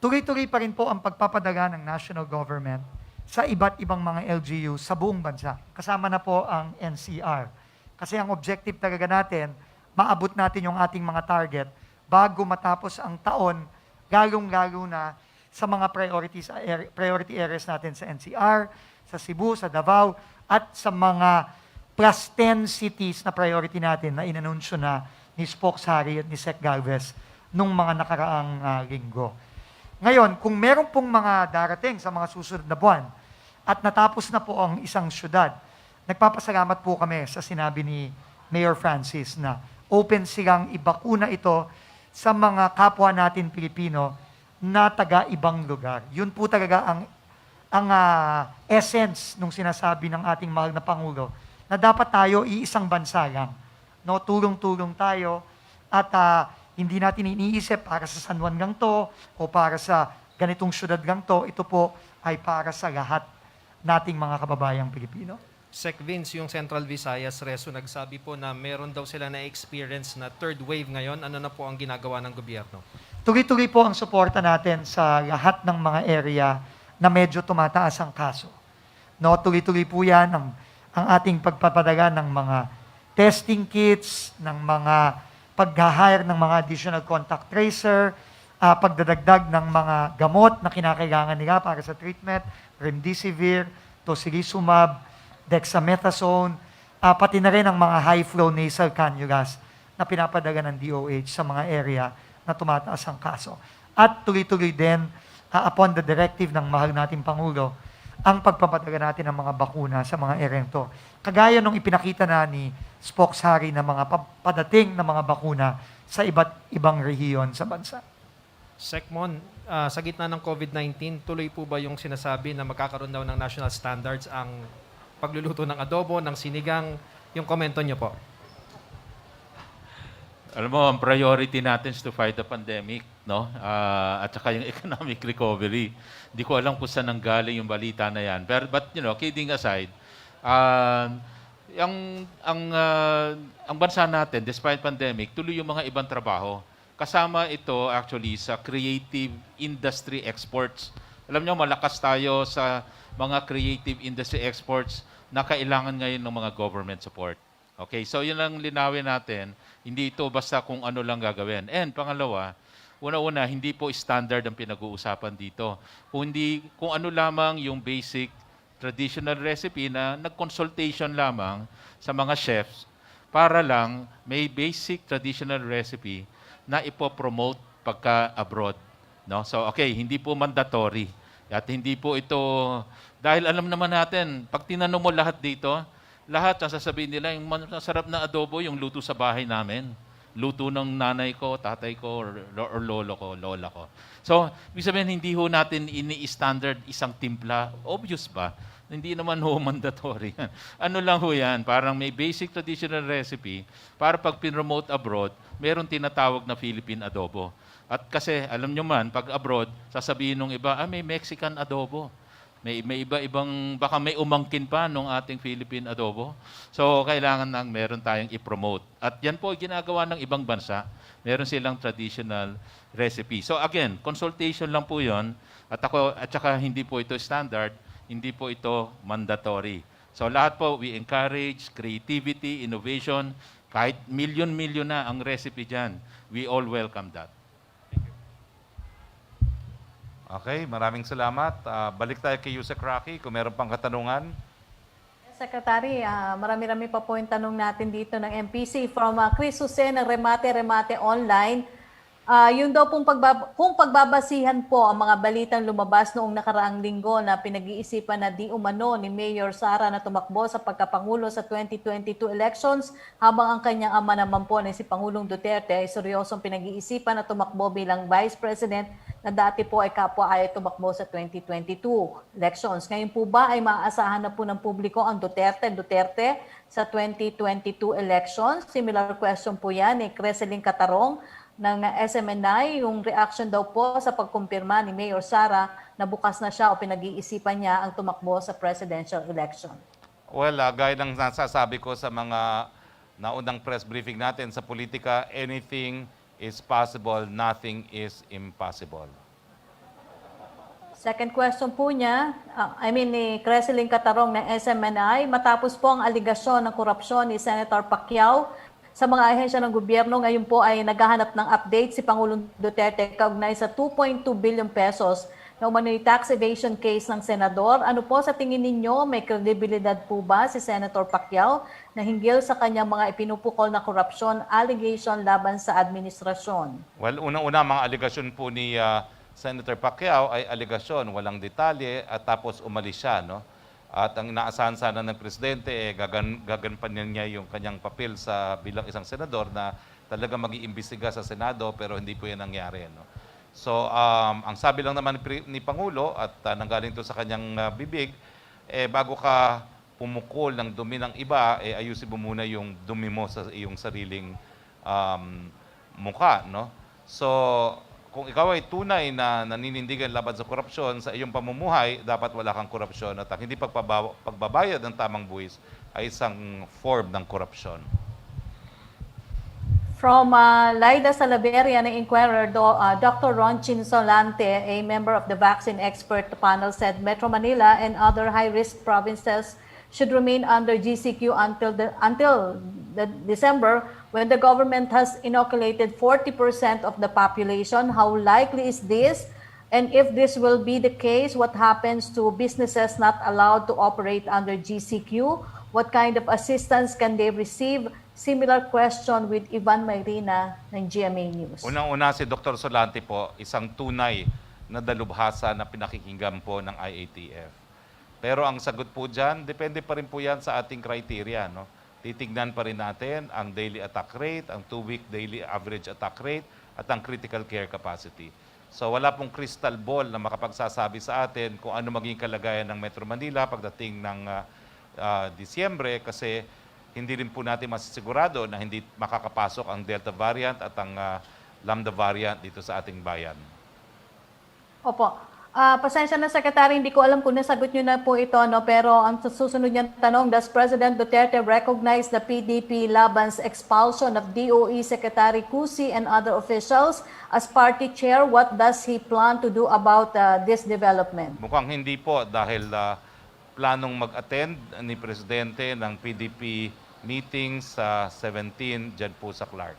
tuloy-tuloy pa rin po ang pagpapadala ng national government sa iba't ibang mga LGU sa buong bansa. Kasama na po ang NCR. Kasi ang objective talaga natin, maabot natin yung ating mga target bago matapos ang taon, lalong-lalo na sa mga priority areas natin sa NCR, sa Cebu, sa Davao, at sa mga plus 10 cities na priority natin na inanunsyo na ni Spokes Harry at ni Sec Galvez nung mga nakaraang linggo. Ngayon, kung meron pong mga darating sa mga susunod na buwan at natapos na po ang isang syudad, nagpapasalamat po kami sa sinabi ni Mayor Francis na open silang ibakuna ito sa mga kapwa natin Pilipino na taga-ibang lugar. Yun po talaga ang essence nung sinasabi ng ating mahal na Pangulo na dapat tayo iisang bansa lang. No, tulong-tulong tayo at hindi natin iniisip para sa San Juan lang to o para sa ganitong syudad lang to. Ito po ay para sa lahat nating mga kababayang Pilipino. Sec Vince, yung Central Visayas Reso nagsabi po na meron daw sila na experience na third wave ngayon. Ano na po ang ginagawa ng gobyerno? Tuloy-tuloy po ang suporta natin sa lahat ng mga area na medyo tumataas ang kaso. No, tuloy-tuloy po yan ang ating pagpapadala ng mga testing kits, ng mga pag-hire ng mga additional contact tracer, pagdadagdag ng mga gamot na kinakailangan nila para sa treatment, remdesivir, tocilizumab, dexamethasone, pati na rin ang mga high-flow nasal cannulas na pinapadala ng DOH sa mga area na tumataas ang kaso. At tuloy-tuloy din, upon the directive ng mahal nating Pangulo, ang pagpapadala natin ng mga bakuna sa mga area to. Kagaya nung ipinakita na ni Spokes Harry na mga padating na mga bakuna sa iba't ibang rehiyon sa bansa. Secmon, sa gitna ng COVID-19, tuloy po ba yung sinasabi na magkakaroon daw ng national standards ang pagluluto ng adobo, ng sinigang? Yung komento nyo po. Alam mo, ang priority natin is to fight the pandemic, no? At saka yung economic recovery. Hindi ko alam kung saan nanggaling yung balita na yan. But you know, kidding aside, ang bansa natin, despite pandemic, tuloy yung mga ibang trabaho. Kasama ito actually sa creative industry exports. Alam nyo, malakas tayo sa mga creative industry exports na kailangan ngayon ng mga government support. Okay, so yun lang linawin natin. Hindi ito basta kung ano lang gagawin. And pangalawa, una-una, hindi po standard ang pinag-uusapan dito. Kung ano lamang yung basic traditional recipe na nag-consultation lamang sa mga chefs para lang may basic traditional recipe na ipopromote pagka-abroad. No? So, okay, hindi po mandatory. At hindi po ito, dahil alam naman natin, pag tinanong mo lahat dito, lahat ang sasabihin nila, yung masarap na adobo, yung luto sa bahay namin. Luto ng nanay ko, tatay ko, or lolo ko, lola ko. So, ibig sabihin, hindi ho natin ini-standard isang timpla. Obvious ba? Hindi naman ho mandatory yan. Ano lang ho yan, parang may basic traditional recipe para pag pinromote abroad, meron tinatawag na Philippine adobo. At kasi, alam nyo man, pag abroad, sasabihin ng iba, may Mexican adobo. May iba-ibang, baka may umangkin pa nung ating Philippine adobo. So, kailangan nang meron tayong i-promote. At yan po, ginagawa ng ibang bansa. Meron silang traditional recipe. So, again, consultation lang po yon. At saka hindi po ito standard, hindi po ito mandatory. So, lahat po, we encourage creativity, innovation. Kahit milyon-milyon na ang recipe dyan, we all welcome that. Okay, maraming salamat. Balik tayo kay Yusek Rocky kung meron pang katanungan. Secretary, marami-rami pa po yung tanong natin dito ng MPC from Chris Jose ng Remate Online. Yung daw pong kung pagbabasihan po ang mga balitang lumabas noong nakaraang linggo na pinag-iisipan na di umano ni Mayor Sara na tumakbo sa pagkapangulo sa 2022 elections, habang ang kanyang ama naman po na si Pangulong Duterte ay seryosong pinag-iisipan na tumakbo bilang Vice President na dati po ay kapwa ay tumakbo sa 2022 elections. Ngayon po ba ay maaasahan na po ng publiko ang Duterte sa 2022 elections? Similar question po yan ni Creseling Catarong ng SMNI, yung reaction daw po sa pagkumpirma ni Mayor Sara na bukas na siya o pinag-iisipan niya ang tumakbo sa presidential election. Well, gaya ng nasasabi ko sa mga naunang press briefing natin sa politika, anything is possible, nothing is impossible. Second question po niya, ni Creseling Catarong ng SMNI, matapos po ang aligasyon ng korupsyon ni Senator Pacquiao sa mga ahensya ng gobyerno, ngayon po ay naghahanap ng update si Pangulong Duterte kaugnay sa 2.2 billion pesos na umano'y tax evasion case ng senador. Ano po sa tingin ninyo, may kredibilidad po ba si Senator Pacquiao na hinggil sa kanyang mga ipinupukol na korupsyon allegation laban sa administrasyon? Well, unang-una, mga aligasyon po ni Senator Pacquiao ay aligasyon, walang detalye, at tapos umalis siya, no? At ang inaasahan sana ng presidente, gaganpanin niya yung kanyang papel bilang isang senador na talaga mag-iimbestiga sa Senado, pero hindi po yan nangyari. No? So, ang sabi lang naman ni Pangulo, at nanggaling to sa kanyang bibig, bago ka pumukol ng dumi ng iba, ayusin mo muna yung dumi mo sa iyong sariling mukha. No? So, kung ikaw ay tunay na naninindigan laban sa korupsyon sa iyong pamumuhay, dapat wala kang korupsyon at ang hindi pagbabayad ng tamang buwis ay isang form ng korupsyon. From Laida Salaveria ng Inquirer, Dr. Ronchin Solante, a member of the vaccine expert panel, said Metro Manila and other high-risk provinces should remain under GCQ until December, when the government has inoculated 40% of the population. How likely is this? And if this will be the case, what happens to businesses not allowed to operate under GCQ? What kind of assistance can they receive? Similar question with Ivan Mayrina ng GMA News. Unang-una si Dr. Solante po, isang tunay na dalubhasa na pinakikinggan po ng IATF. Pero ang sagot po dyan, depende pa rin po yan sa ating criteria. No? Titignan pa rin natin ang daily attack rate, ang 2-week daily average attack rate, at ang critical care capacity. So wala pong crystal ball na makapagsasabi sa atin kung ano maging kalagayan ng Metro Manila pagdating ng Disyembre, kasi hindi rin po natin masisigurado na hindi makakapasok ang Delta variant at ang Lambda variant dito sa ating bayan. Opo. Pasensya na, Secretary, hindi ko alam kung nasagot nyo na po ito, no? Pero ang susunod niyang tanong, does President Duterte recognize the PDP Laban's expulsion of DOE Secretary Cusi and other officials? As party chair, what does he plan to do about this development? Mukhang hindi po dahil planong mag-attend ni Presidente ng PDP meeting sa 17 dyan po sa Clark.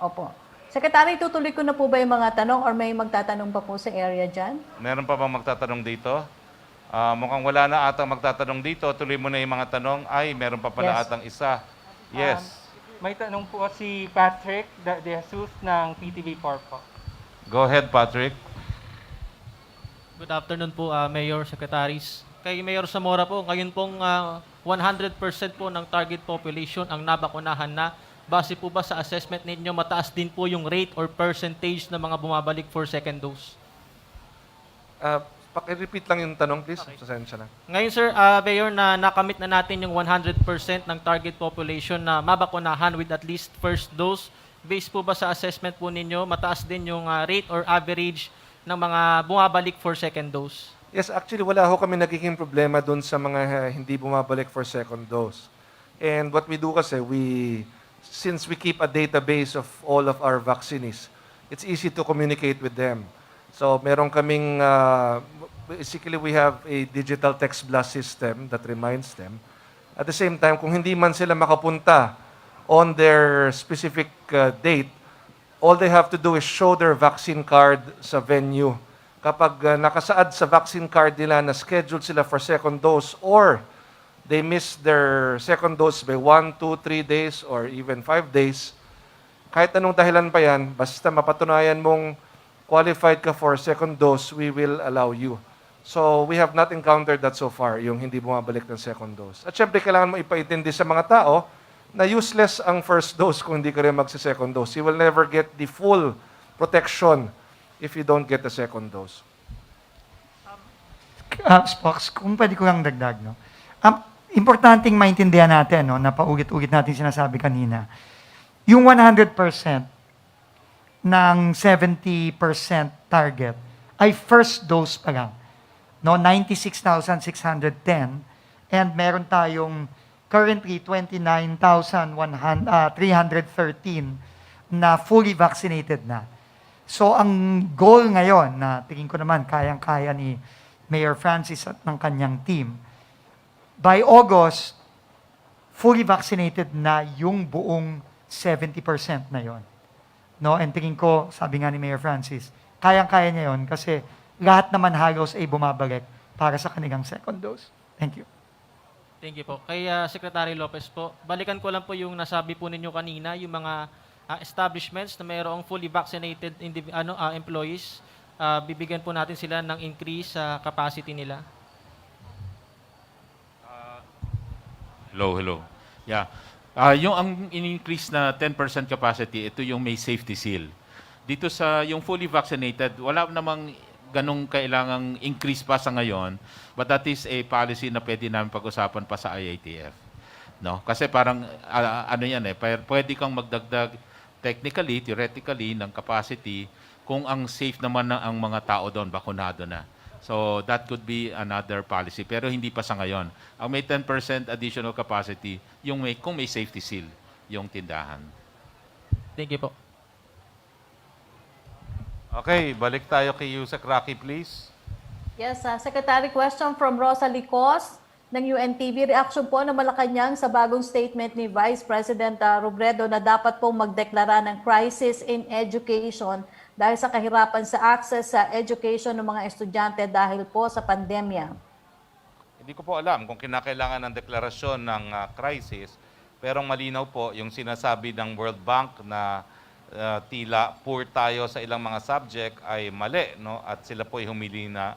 Opo. Secretary, tutuloy ko na po ba yung mga tanong or may magtatanong pa po sa area dyan? Meron pa bang magtatanong dito? Mukhang wala na atang magtatanong dito. Tuloy mo na yung mga tanong. Ay, meron pa pala Yes. atang isa. Yes. May tanong po si Patrick De Jesus ng PTV4 po. Go ahead, Patrick. Good afternoon po, Mayor, Secretaries. Kay Mayor Zamora po, ngayon pong 100% po ng target population ang nabakunahan na. Base po ba sa assessment ninyo, mataas din po yung rate or percentage na mga bumabalik for second dose? Paki-repeat lang yung tanong, please. Pasensya na. Ngayon, sir, Mayor, na nakamit na natin yung 100% ng target population na mabakunahan with at least first dose. Based po ba sa assessment po ninyo, mataas din yung rate or average ng mga bumabalik for second dose? Yes, actually, wala ho kami nagiging problema dun sa mga hindi bumabalik for second dose. And what we do kasi, since we keep a database of all of our vaccinees, it's easy to communicate with them. So meron kaming, basically we have a digital text blast system that reminds them. At the same time, kung hindi man sila makapunta on their specific date, all they have to do is show their vaccine card sa venue. Kapag nakasaad sa vaccine card nila na scheduled sila for second dose or they miss their second dose by 1, 2, 3 days or even 5 days, kahit anong dahilan pa yan, basta mapatunayan mong qualified ka for second dose, we will allow you. So we have not encountered that so far, yung hindi bumabalik ng second dose. At syempre, kailangan mo ipaintindi sa mga tao na useless ang first dose kung hindi ka rin magsa-second dose. You will never get the full protection if you don't get the second dose. Spox, kung pwede ko lang dagdag, no? Importanteng maintindihan natin, no, na paulit-ulit natin sinasabi kanina, yung 100% ng 70% target ay first dose pa lang. No, 96,610 and meron tayong currently 29,313 na fully vaccinated na. So ang goal ngayon na tingin ko naman kayang-kaya ni Mayor Francis at ng kanyang team, by August, fully vaccinated na yung buong 70% na yon. No, and tingin ko, sabi nga ni Mayor Francis, kayang-kaya niya yon kasi lahat naman halos ay bumabalik para sa kanilang second dose. Thank you. Thank you po. Kay Secretary Lopez po, balikan ko lang po yung nasabi po ninyo kanina, yung mga establishments na mayroong fully vaccinated employees, bibigyan po natin sila ng increase sa capacity nila. Hello. Yeah. Yung ang in-increase na 10% capacity, ito yung may safety seal. Dito sa yung fully vaccinated, wala namang ganong kailangang increase pa sa ngayon, but that is a policy na pwede namin pag-usapan pa sa IATF. No? Kasi parang ano yan pwede kang magdagdag technically, theoretically ng capacity kung ang safe naman ang mga tao doon, bakunado na. So that could be another policy, pero hindi pa sa ngayon. Ang may 10% additional capacity, kung may safety seal, yung tindahan. Thank you po. Okay, balik tayo kay Yusek Rocky, please. Yes, Secretary, question from Rosa Licos ng UNTV. Reaction po ng Malacanang sa bagong statement ni Vice President Robredo na dapat pong magdeklara ng crisis in education dahil sa kahirapan sa access sa education ng mga estudyante dahil po sa pandemya. Hindi ko po alam kung kinakailangan ng deklarasyon ng crisis, pero malinaw po yung sinasabi ng World Bank na tila poor tayo sa ilang mga subject ay mali, no? At sila po ay humingi na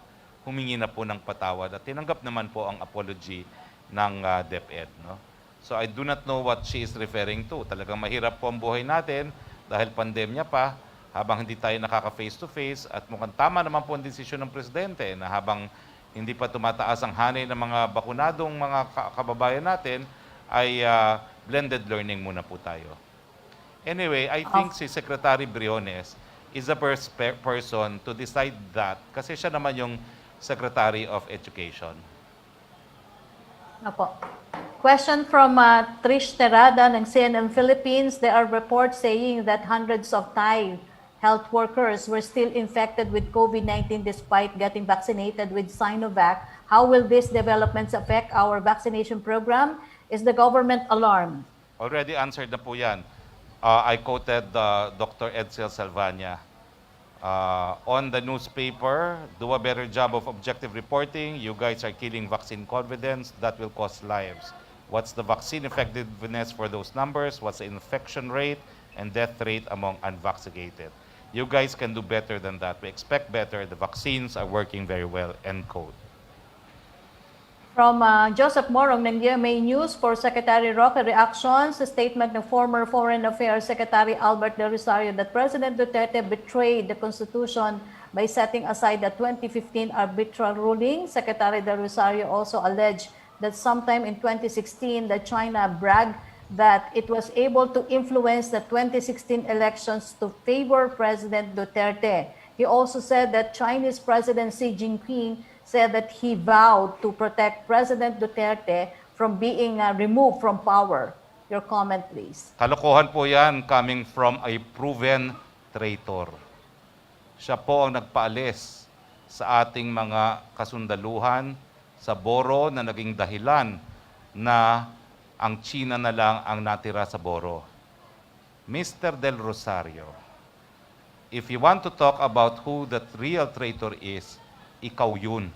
po ng patawad at tinanggap naman po ang apology ng DepEd, no? So I do not know what she is referring to. Talagang mahirap po ang buhay natin dahil pandemya pa, habang hindi tayo nakaka face to face, at mukhang tama naman po ang desisyon ng presidente na habang hindi pa tumataas ang hanay ng mga bakunadong mga kababayan natin ay blended learning muna po tayo. Anyway, I think si Secretary Briones is the first person to decide that kasi siya naman yung Secretary of Education. Apo. Question from Trish Terada ng CNN Philippines. There are reports saying that hundreds of Thai health workers were still infected with COVID-19 despite getting vaccinated with Sinovac. How will these developments affect our vaccination program? Is the government alarmed? Already answered na po yan. I quoted Dr. Edsel Salvania. On the newspaper, do a better job of objective reporting. You guys are killing vaccine confidence. That will cost lives. What's the vaccine effectiveness for those numbers? What's the infection rate and death rate among unvaccinated? You guys can do better than that. We expect better. The vaccines are working very well. End quote. From Joseph Morong ng GMA News for Secretary Roque, reactions sa statement ng former Foreign Affairs Secretary Albert De Rosario that President Duterte betrayed the Constitution by setting aside the 2015 arbitral ruling. Secretary De Rosario also alleged that sometime in 2016 that China bragged that it was able to influence the 2016 elections to favor President Duterte. He also said that Chinese President Xi Jinping said that he vowed to protect President Duterte from being removed from power. Your comment, please. Kalokohan po yan coming from a proven traitor. Siya po ang nagpaalis sa ating mga kasundaluhan sa Boro na naging dahilan na ang China na lang ang natira sa Boro. Mr. Del Rosario, if you want to talk about who the real traitor is, ikaw yun.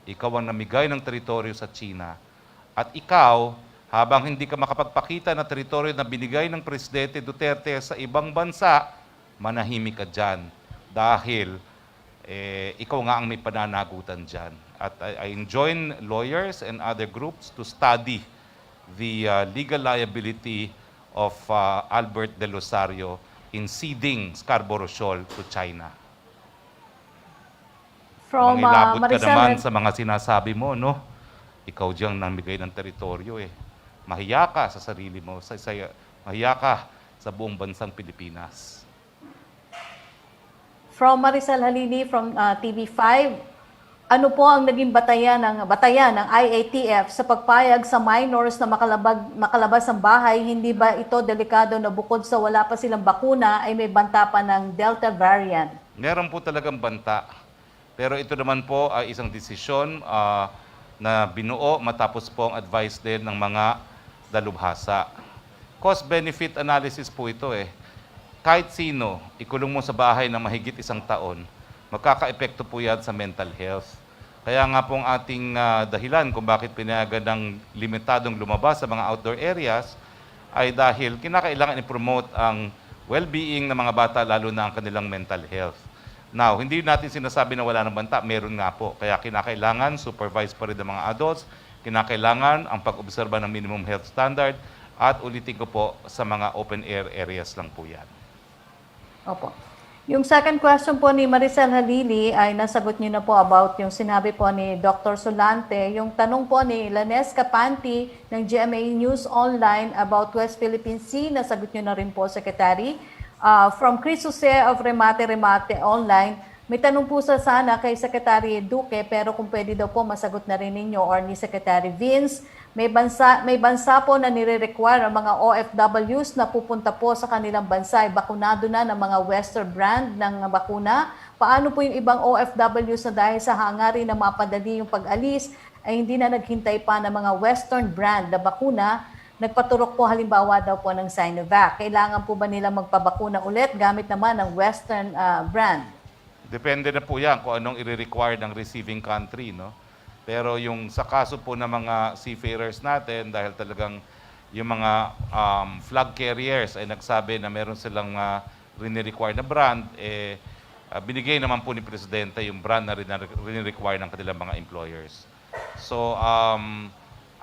Ikaw ang namigay ng teritoryo sa China. At ikaw, Habang hindi ka makapagpakita na teritoryo na binigay ng Presidente Duterte sa ibang bansa, manahimik ka dyan. Dahil ikaw nga ang may pananagutan dyan. At I enjoin lawyers and other groups to study the legal liability of Albert De Rosario in ceding Scarborough Shoal to China. From Mangilabot ka Maricel naman sa mga sinasabi mo, no? Ikaw diyang namigay ng teritoryo eh. Mahiya ka sa sarili mo, mahiya ka sa buong bansang Pilipinas. From Maricel Halili from TV5, ano po ang naging batayan ng IATF sa pagpayag sa minors na makalabas ng bahay? Hindi ba ito delikado na bukod sa wala pa silang bakuna ay may banta pa ng Delta variant? Meron po talagang banta. Pero ito naman po ay isang desisyon na binuo matapos po ang advice din ng mga dalubhasa. Cost-benefit analysis po ito eh. Kahit sino, ikulong mo sa bahay ng mahigit 1 taon, magkaka-epekto po yan sa mental health. Kaya nga pong ating dahilan kung bakit pinayagan ng limitadong lumabas sa mga outdoor areas ay dahil kinakailangan i-promote ang well-being ng mga bata, lalo na ang kanilang mental health. Now, hindi natin sinasabi na wala ng banta, meron nga po. Kaya kinakailangan supervise pa rin ng mga adults, kinakailangan ang pag-obserba ng minimum health standard, at ulitin ko po, sa mga open air areas lang po yan. Opo. Yung second question po ni Maricel Halili ay nasagot niyo na po about yung sinabi po ni Dr. Solante. Yung tanong po ni Lanes Capanti ng GMA News Online about West Philippine Sea, nasagot niyo na rin po, Secretary. From Chris Jose of Remate Online, may tanong po sana kay Secretary Duque, pero kung pwede daw po masagot na rin ninyo or ni Secretary Vince. May bansa po na nire-require ang mga OFWs na pupunta po sa kanilang bansa ay bakunado na ng mga Western brand ng bakuna. Paano po yung ibang OFWs na dahil sa hangarin na mapadali yung pag-alis ay hindi na naghintay pa ng mga Western brand na bakuna? Nagpaturok po halimbawa daw po ng Sinovac. Kailangan po ba nila magpabakuna ulit gamit naman ng Western brand? Depende na po yan kung anong i-require ng receiving country, no? Pero yung sa kaso po ng mga seafarers natin, dahil talagang yung mga flag carriers ay nagsabi na meron silang rini-require na brand, binigay naman po ni Presidente yung brand na rini-require ng kanilang mga employers. So,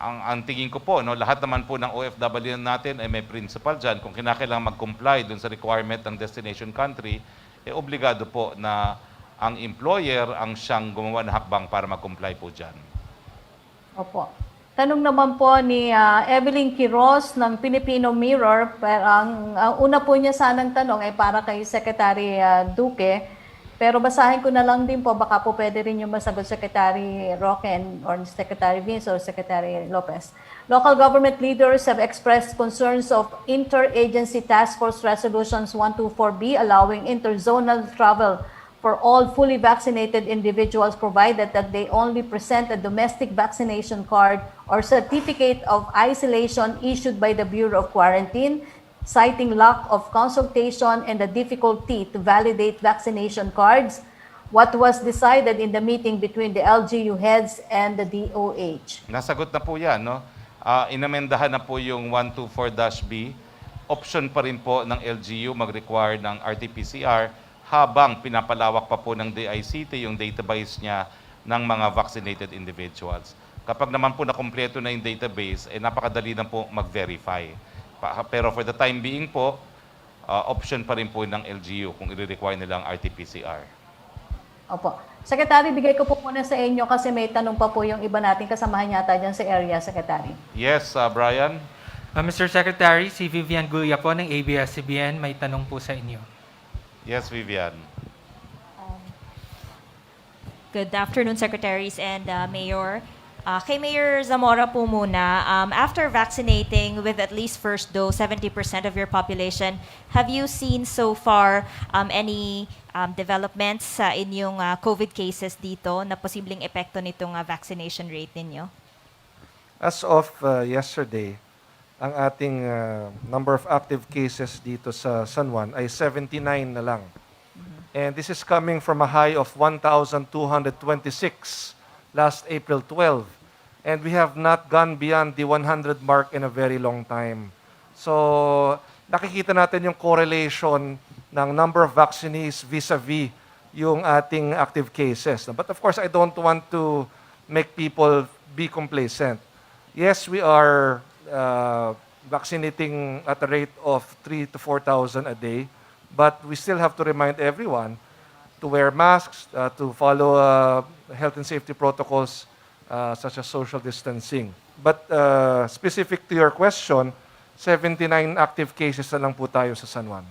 ang tingin ko po, no, lahat naman po ng OFW natin ay may principle dyan. Kung kinakailangan mag-comply dun sa requirement ng destination country, obligado po na ang employer ang siyang gumawa ng hakbang para mag-comply po dyan. Opo. Tanong naman po ni Evelyn Quiroz ng Filipino Mirror. Pero ang una po niya sanang tanong ay para kay Secretary Duque. Pero basahin ko na lang din po, baka po pwede rin yung masagot Secretary Roque or Secretary Vince or Secretary Lopez. Local government leaders have expressed concerns of Interagency Task Force Resolutions 124B allowing interzonal travel for all fully vaccinated individuals provided that they only present a domestic vaccination card or certificate of isolation issued by the Bureau of Quarantine, citing lack of consultation and the difficulty to validate vaccination cards. What was decided in the meeting between the LGU heads and the DOH? Nasagot na po yan, no? Inamendahan na po yung 124-B. Option pa rin po ng LGU mag-require ng RT-PCR habang pinapalawak pa po ng DICT yung database niya ng mga vaccinated individuals. Kapag naman po nakumpleto na yung database, napakadali na po mag-verify. Pero for the time being po, option pa rin po ng LGU kung i-require nilang RT-PCR. Opo. Secretary, bigay ko po muna sa inyo kasi may tanong pa po yung iba nating kasamahan yata dyan sa area, Secretary. Yes, Brian? Mr. Secretary, si Vivian Gulia po ng ABS-CBN may tanong po sa inyo. Yes, Vivian. Good afternoon, Secretaries and Mayor. Kay Mayor Zamora po muna, after vaccinating with at least first dose 70% of your population, have you seen so far any developments sa inyong COVID cases dito na posibleng epekto nitong vaccination rate ninyo? As of yesterday, ang ating number of active cases dito sa San Juan ay 79 na lang. And this is coming from a high of 1,226 last April 12. and we have not gone beyond the 100 mark in a very long time. So, nakikita natin yung correlation ng number of vaccinees vis-a-vis yung ating active cases. But of course, I don't want to make people be complacent. Yes, we are vaccinating at a rate of 3,000 to 4,000 a day, but we still have to remind everyone to wear masks, to follow health and safety protocols such as social distancing. But specific to your question, 79 active cases na lang po tayo sa San Juan.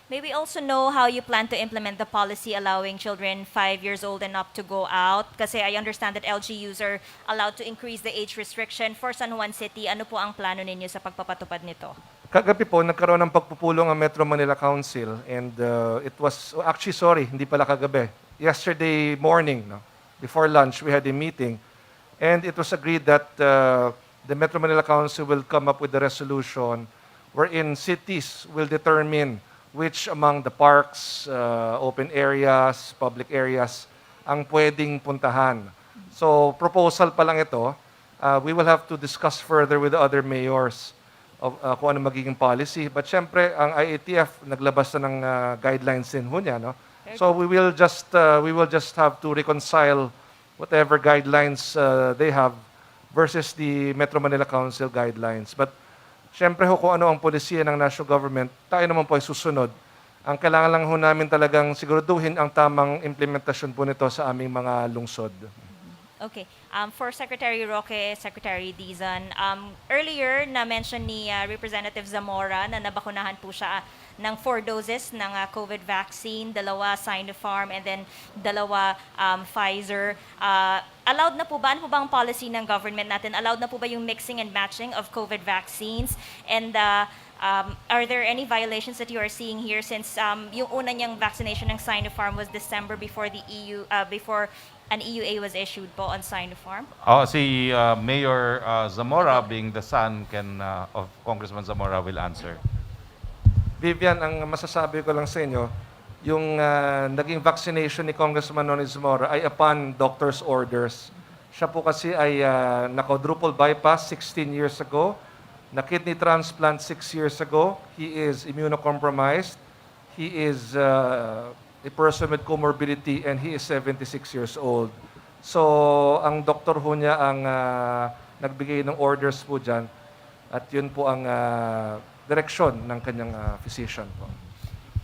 May we also know how you plan to implement the policy allowing children 5 years old and up to go out? Kasi I understand that LGUs are allowed to increase the age restriction for San Juan City. Ano po ang plano ninyo sa pagpapatupad nito? Kagabi po, nagkaroon ng pagpupulong ang Metro Manila Council and it was, actually sorry, hindi pala kagabi. Yesterday morning, no, before lunch, we had a meeting and it was agreed that the Metro Manila Council will come up with a resolution wherein cities will determine which among the parks, open areas, public areas, ang pwedeng puntahan. So, proposal pa lang ito. We will have to discuss further with the other mayors of kung ano magiging policy. But syempre, ang IATF naglabas na ng guidelines din ho niya, no? So, we will just have to reconcile whatever guidelines they have versus the Metro Manila Council guidelines. But siyempre ho, kung ano ang polisiya ng national government, tayo naman po ay susunod. Ang kailangan lang ho namin talagang siguraduhin ang tamang implementasyon po nito sa aming mga lungsod. Okay. For Secretary Roque, Secretary Dizon, earlier na-mention ni Representative Zamora na nabakunahan po siya ng 4 doses ng COVID vaccine, 2 Sinopharm, and then 2 Pfizer. Allowed na po ba? Ano po ba ang policy ng government natin? Allowed na po ba yung mixing and matching of COVID vaccines? And are there any violations that you are seeing here since yung una niyang vaccination ng Sinopharm was December before the EU, before an EUA was issued po on Sinopharm? Si Mayor Zamora, being the son of Congressman Zamora, will answer. Vivian, ang masasabi ko lang sa inyo, yung naging vaccination ni Congressman Noni Zamora ay upon doctor's orders. Siya po kasi ay na-quadruple bypass 16 years ago, na-kidney transplant 6 years ago. He is immunocompromised. He is a person with comorbidity and he is 76 years old. So, ang doktor ho niya ang nagbigay ng orders po dyan at yun po ang direksyon ng kanyang physician po.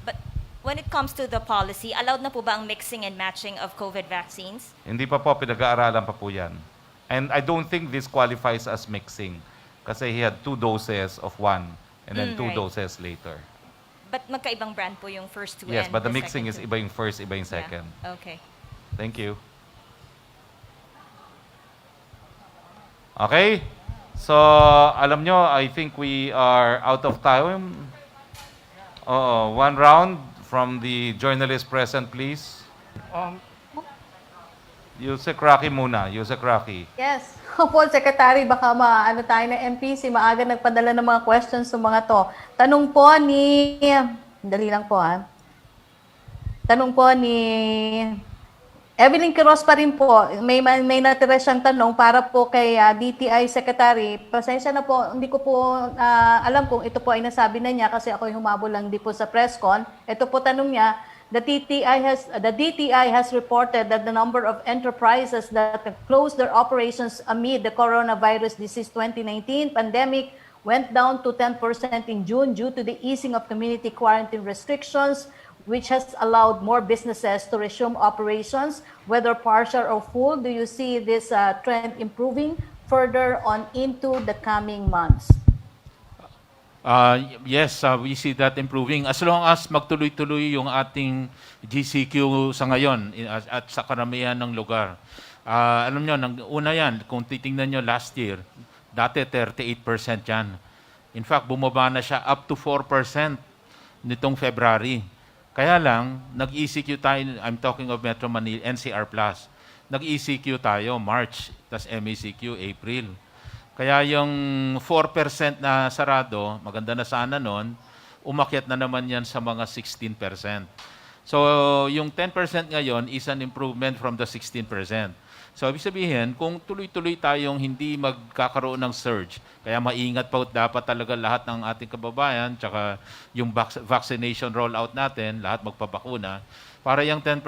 But when it comes to the policy, allowed na po ba ang mixing and matching of COVID vaccines? Hindi pa po, pinag-aaralan pa po yan. And I don't think this qualifies as mixing kasi he had 2 doses of one and then 2 right. doses later. But magkaibang brand po yung first 2 Yes, and but the second mixing is 2. iba yung first, iba yung second. Yeah. Okay. Thank you. Okay? So, alam nyo, I think we are out of time. One round from the journalist present, please. Yusek Rocky muna. Yusek Rocky. Yes. Opo, Secretary, baka maano tayo ng MPC, maaga nagpadala ng mga questions sa mga to. Tanong po ni... Dali lang po, ha. Tanong po ni... Evelyn Quiroz pa rin po. May natira siyang tanong para po kay DTI Secretary. Pasensya na po, hindi ko po alam kung ito po ay nasabi na niya kasi ako humabol lang di po sa press con. Ito po tanong niya, the DTI has reported that the number of enterprises that have closed their operations amid the coronavirus disease 2019 pandemic went down to 10% in June due to the easing of community quarantine restrictions, which has allowed more businesses to resume operations, whether partial or full. Do you see this trend improving further on into the coming months? Yes, we see that improving as long as magtuloy-tuloy yung ating GCQ sa ngayon at sa karamihan ng lugar. Alam nyo, una yan, kung titingnan nyo last year, dati 38% yan. In fact, bumaba na siya up to 4% nitong February. Kaya lang, nag-ECQ tayo, I'm talking of Metro Manila, NCR+. Nag-ECQ tayo March, tas MECQ April. Kaya yung 4% na sarado, maganda na sana nun, umakyat na naman yan sa mga 16%. So, yung 10% ngayon is an improvement from the 16%. So, ibig sabihin, kung tuloy-tuloy tayong hindi magkakaroon ng surge, kaya maingat pa dapat talaga lahat ng ating kababayan, tsaka yung vaccination rollout natin, lahat magpabakuna, para yung 10%,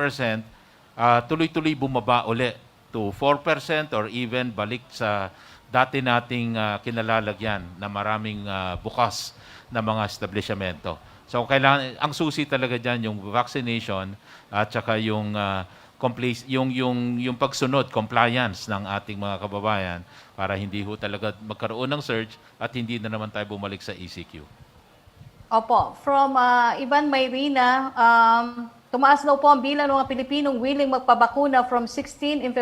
tuloy-tuloy bumaba uli to 4% or even balik sa dati nating kinalalagyan na maraming bukas na mga establishmento. So, kailangan, ang susi talaga dyan yung vaccination at saka yung yung pagsunod, compliance ng ating mga kababayan para hindi ho talaga magkaroon ng surge at hindi na naman tayo bumalik sa ECQ. Opo, from Ivan Mayrina, tumaas daw po ang bilang ng mga Pilipinong willing magpabakuna from 60% in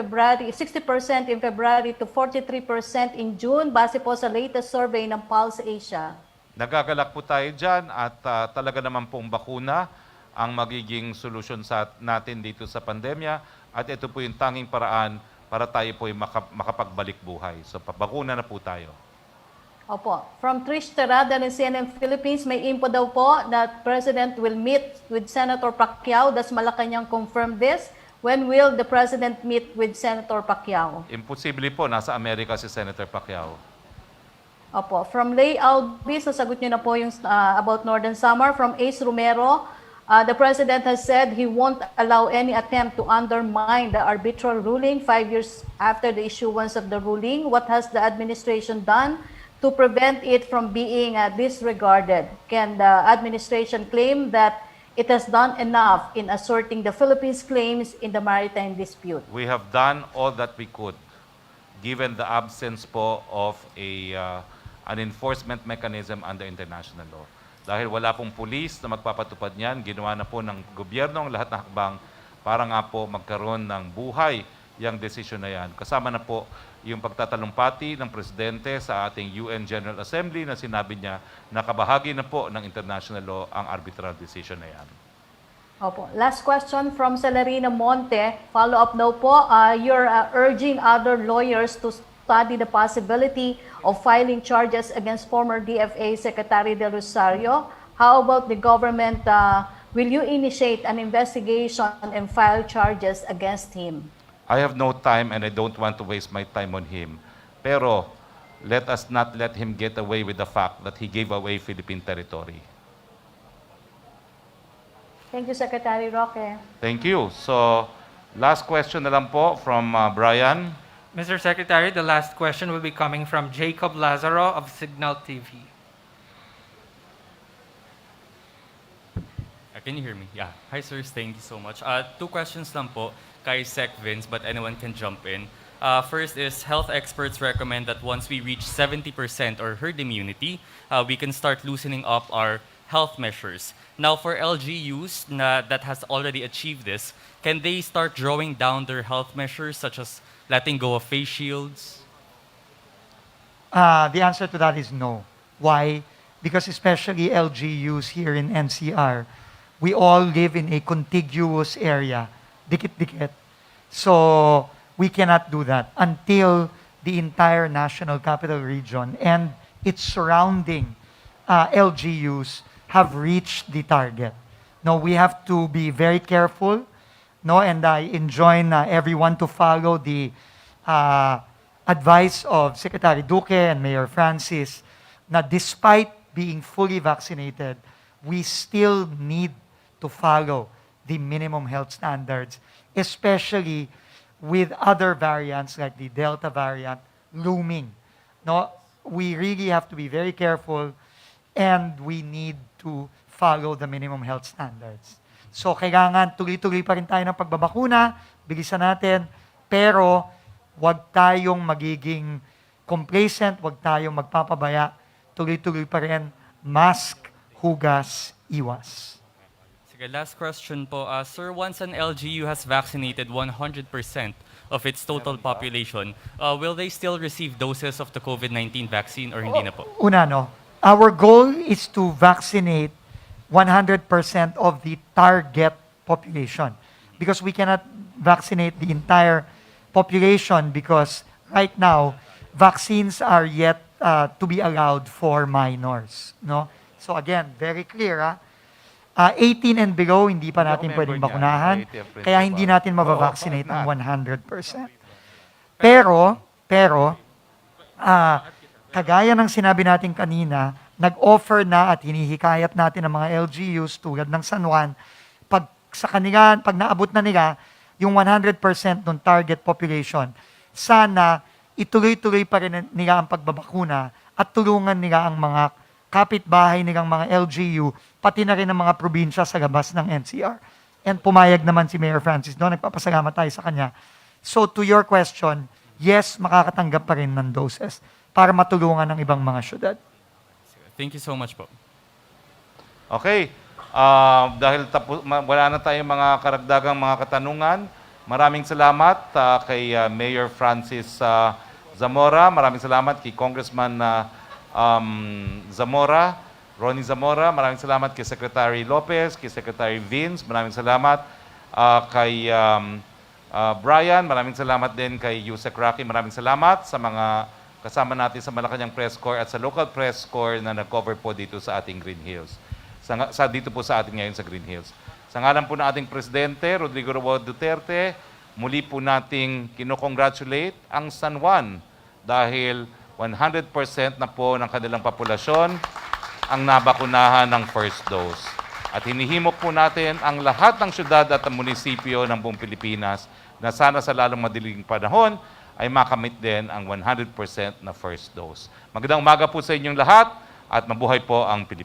February to 43% in June base po sa latest survey ng Pulse Asia. Nagagalak po tayo dyan at talaga naman pong bakuna ang magiging solusyon natin dito sa pandemya at ito po yung tanging paraan para tayo po yung makapagbalik buhay. So, papakuna na po tayo. Opo. From Trish Terada ng CNN Philippines, may info daw po that President will meet with Senator Pacquiao. Does Malacanang confirm this? When will the President meet with Senator Pacquiao? Imposible po, nasa Amerika si Senator Pacquiao. Opo. From Lay Albis, nasagot niyo na po yung about Northern Samar. From Ace Romero, the President has said he won't allow any attempt to undermine the arbitral ruling 5 years after the issuance of the ruling. What has the administration done to prevent it from being disregarded? Can the administration claim that it has done enough in asserting the Philippines' claims in the maritime dispute? We have done all that we could given the absence po of an enforcement mechanism under international law. Dahil wala pong pulis na magpapatupad niyan, ginawa na po ng gobyerno ang lahat ng hakbang para nga po magkaroon ng buhay yung desisyon na yan. Kasama na po yung pagtatalumpati ng Presidente sa ating UN General Assembly na sinabi niya na kabahagi na po ng international law ang arbitral decision na yan. Opo. Last question from Celerina Monte. Follow-up daw po. You're urging other lawyers to study the possibility of filing charges against former DFA Secretary Del Rosario. How about the government? Will you initiate an investigation and file charges against him? I have no time and I don't want to waste my time on him. Pero let us not let him get away with the fact that he gave away Philippine territory. Thank you, Secretary Roque. Thank you. So, last question na lang po from Brian. Mr. Secretary, the last question will be coming from Jacob Lazaro of Signal TV. Can you hear me? Yeah. Hi, sirs. Thank you so much. 2 questions lang po kay Sec Vince, but anyone can jump in. First is, health experts recommend that once we reach 70% or herd immunity, we can start loosening up our health measures. Now, for LGUs that has already achieved this, can they start drawing down their health measures, such as letting go of face shields? The answer to that is no. Why? Because especially LGUs here in NCR, we all live in a contiguous area, dikit-dikit. So we cannot do that until the entire National Capital Region and its surrounding LGUs have reached the target. No, we have to be very careful. No, and I enjoin everyone to follow the advice of Secretary Duque and Mayor Francis na despite being fully vaccinated, we still need to follow the minimum health standards, especially with other variants like the Delta variant looming. No, we really have to be very careful and we need to follow the minimum health standards. So, kailangan tuloy-tuloy pa rin tayo ng pagbabakuna, bilisan natin, pero wag tayong magiging complacent, wag tayong magpapabaya, tuloy-tuloy pa rin, mask, hugas, iwas. Sige, last question po. Sir, once an LGU has vaccinated 100% of its total population, will they still receive doses of the COVID-19 vaccine or hindi na po? Una, no, our goal is to vaccinate 100% of the target population because we cannot vaccinate the entire population because right now vaccines are yet to be allowed for minors, no? So again, very clear, 18 and below hindi pa natin pwedeng bakunahan kaya hindi natin mabavaccinate ng 100%. Pero, kagaya ng sinabi natin kanina, nag-offer na at hinihikayat natin ang mga LGUs tulad ng San Juan, pag naabot na nila yung 100% ng target population, sana ituloy-tuloy pa rin nila ang pagbabakuna at tulungan nila ang mga kapitbahay nilang mga LGU, pati na rin ang mga probinsya sa labas ng NCR. And pumayag naman si Mayor Francis doon, nagpapasalamat tayo sa kanya. So to your question, yes, makakatanggap pa rin ng doses para matulungan ng ibang mga syudad. Thank you so much po. Okay. Dahil wala na tayong mga karagdagang mga katanungan, maraming salamat kay Mayor Francis Zamora. Maraming salamat kay Congressman Zamora, Ronnie Zamora. Maraming salamat kay Secretary Lopez, kay Secretary Vince. Maraming salamat kay Brian. Maraming salamat din kay Yusek Rocky. Maraming salamat sa mga kasama natin sa Malacanang Press Corps at sa local press corps na nag-cover po dito sa ating Green Hills. Dito po sa atin ngayon sa Green Hills. Sa ngalan po ng ating Presidente, Rodrigo Roa Duterte, muli po nating kinokongratulate ang San Juan dahil 100% na po ng kanilang populasyon ang nabakunahan ng first dose. At hinihimok po natin ang lahat ng syudad at ang munisipyo ng buong Pilipinas na sana sa lalong madaling panahon ay makamit din ang 100% na first dose. Magandang umaga po sa inyong lahat at mabuhay po ang Pilipinas.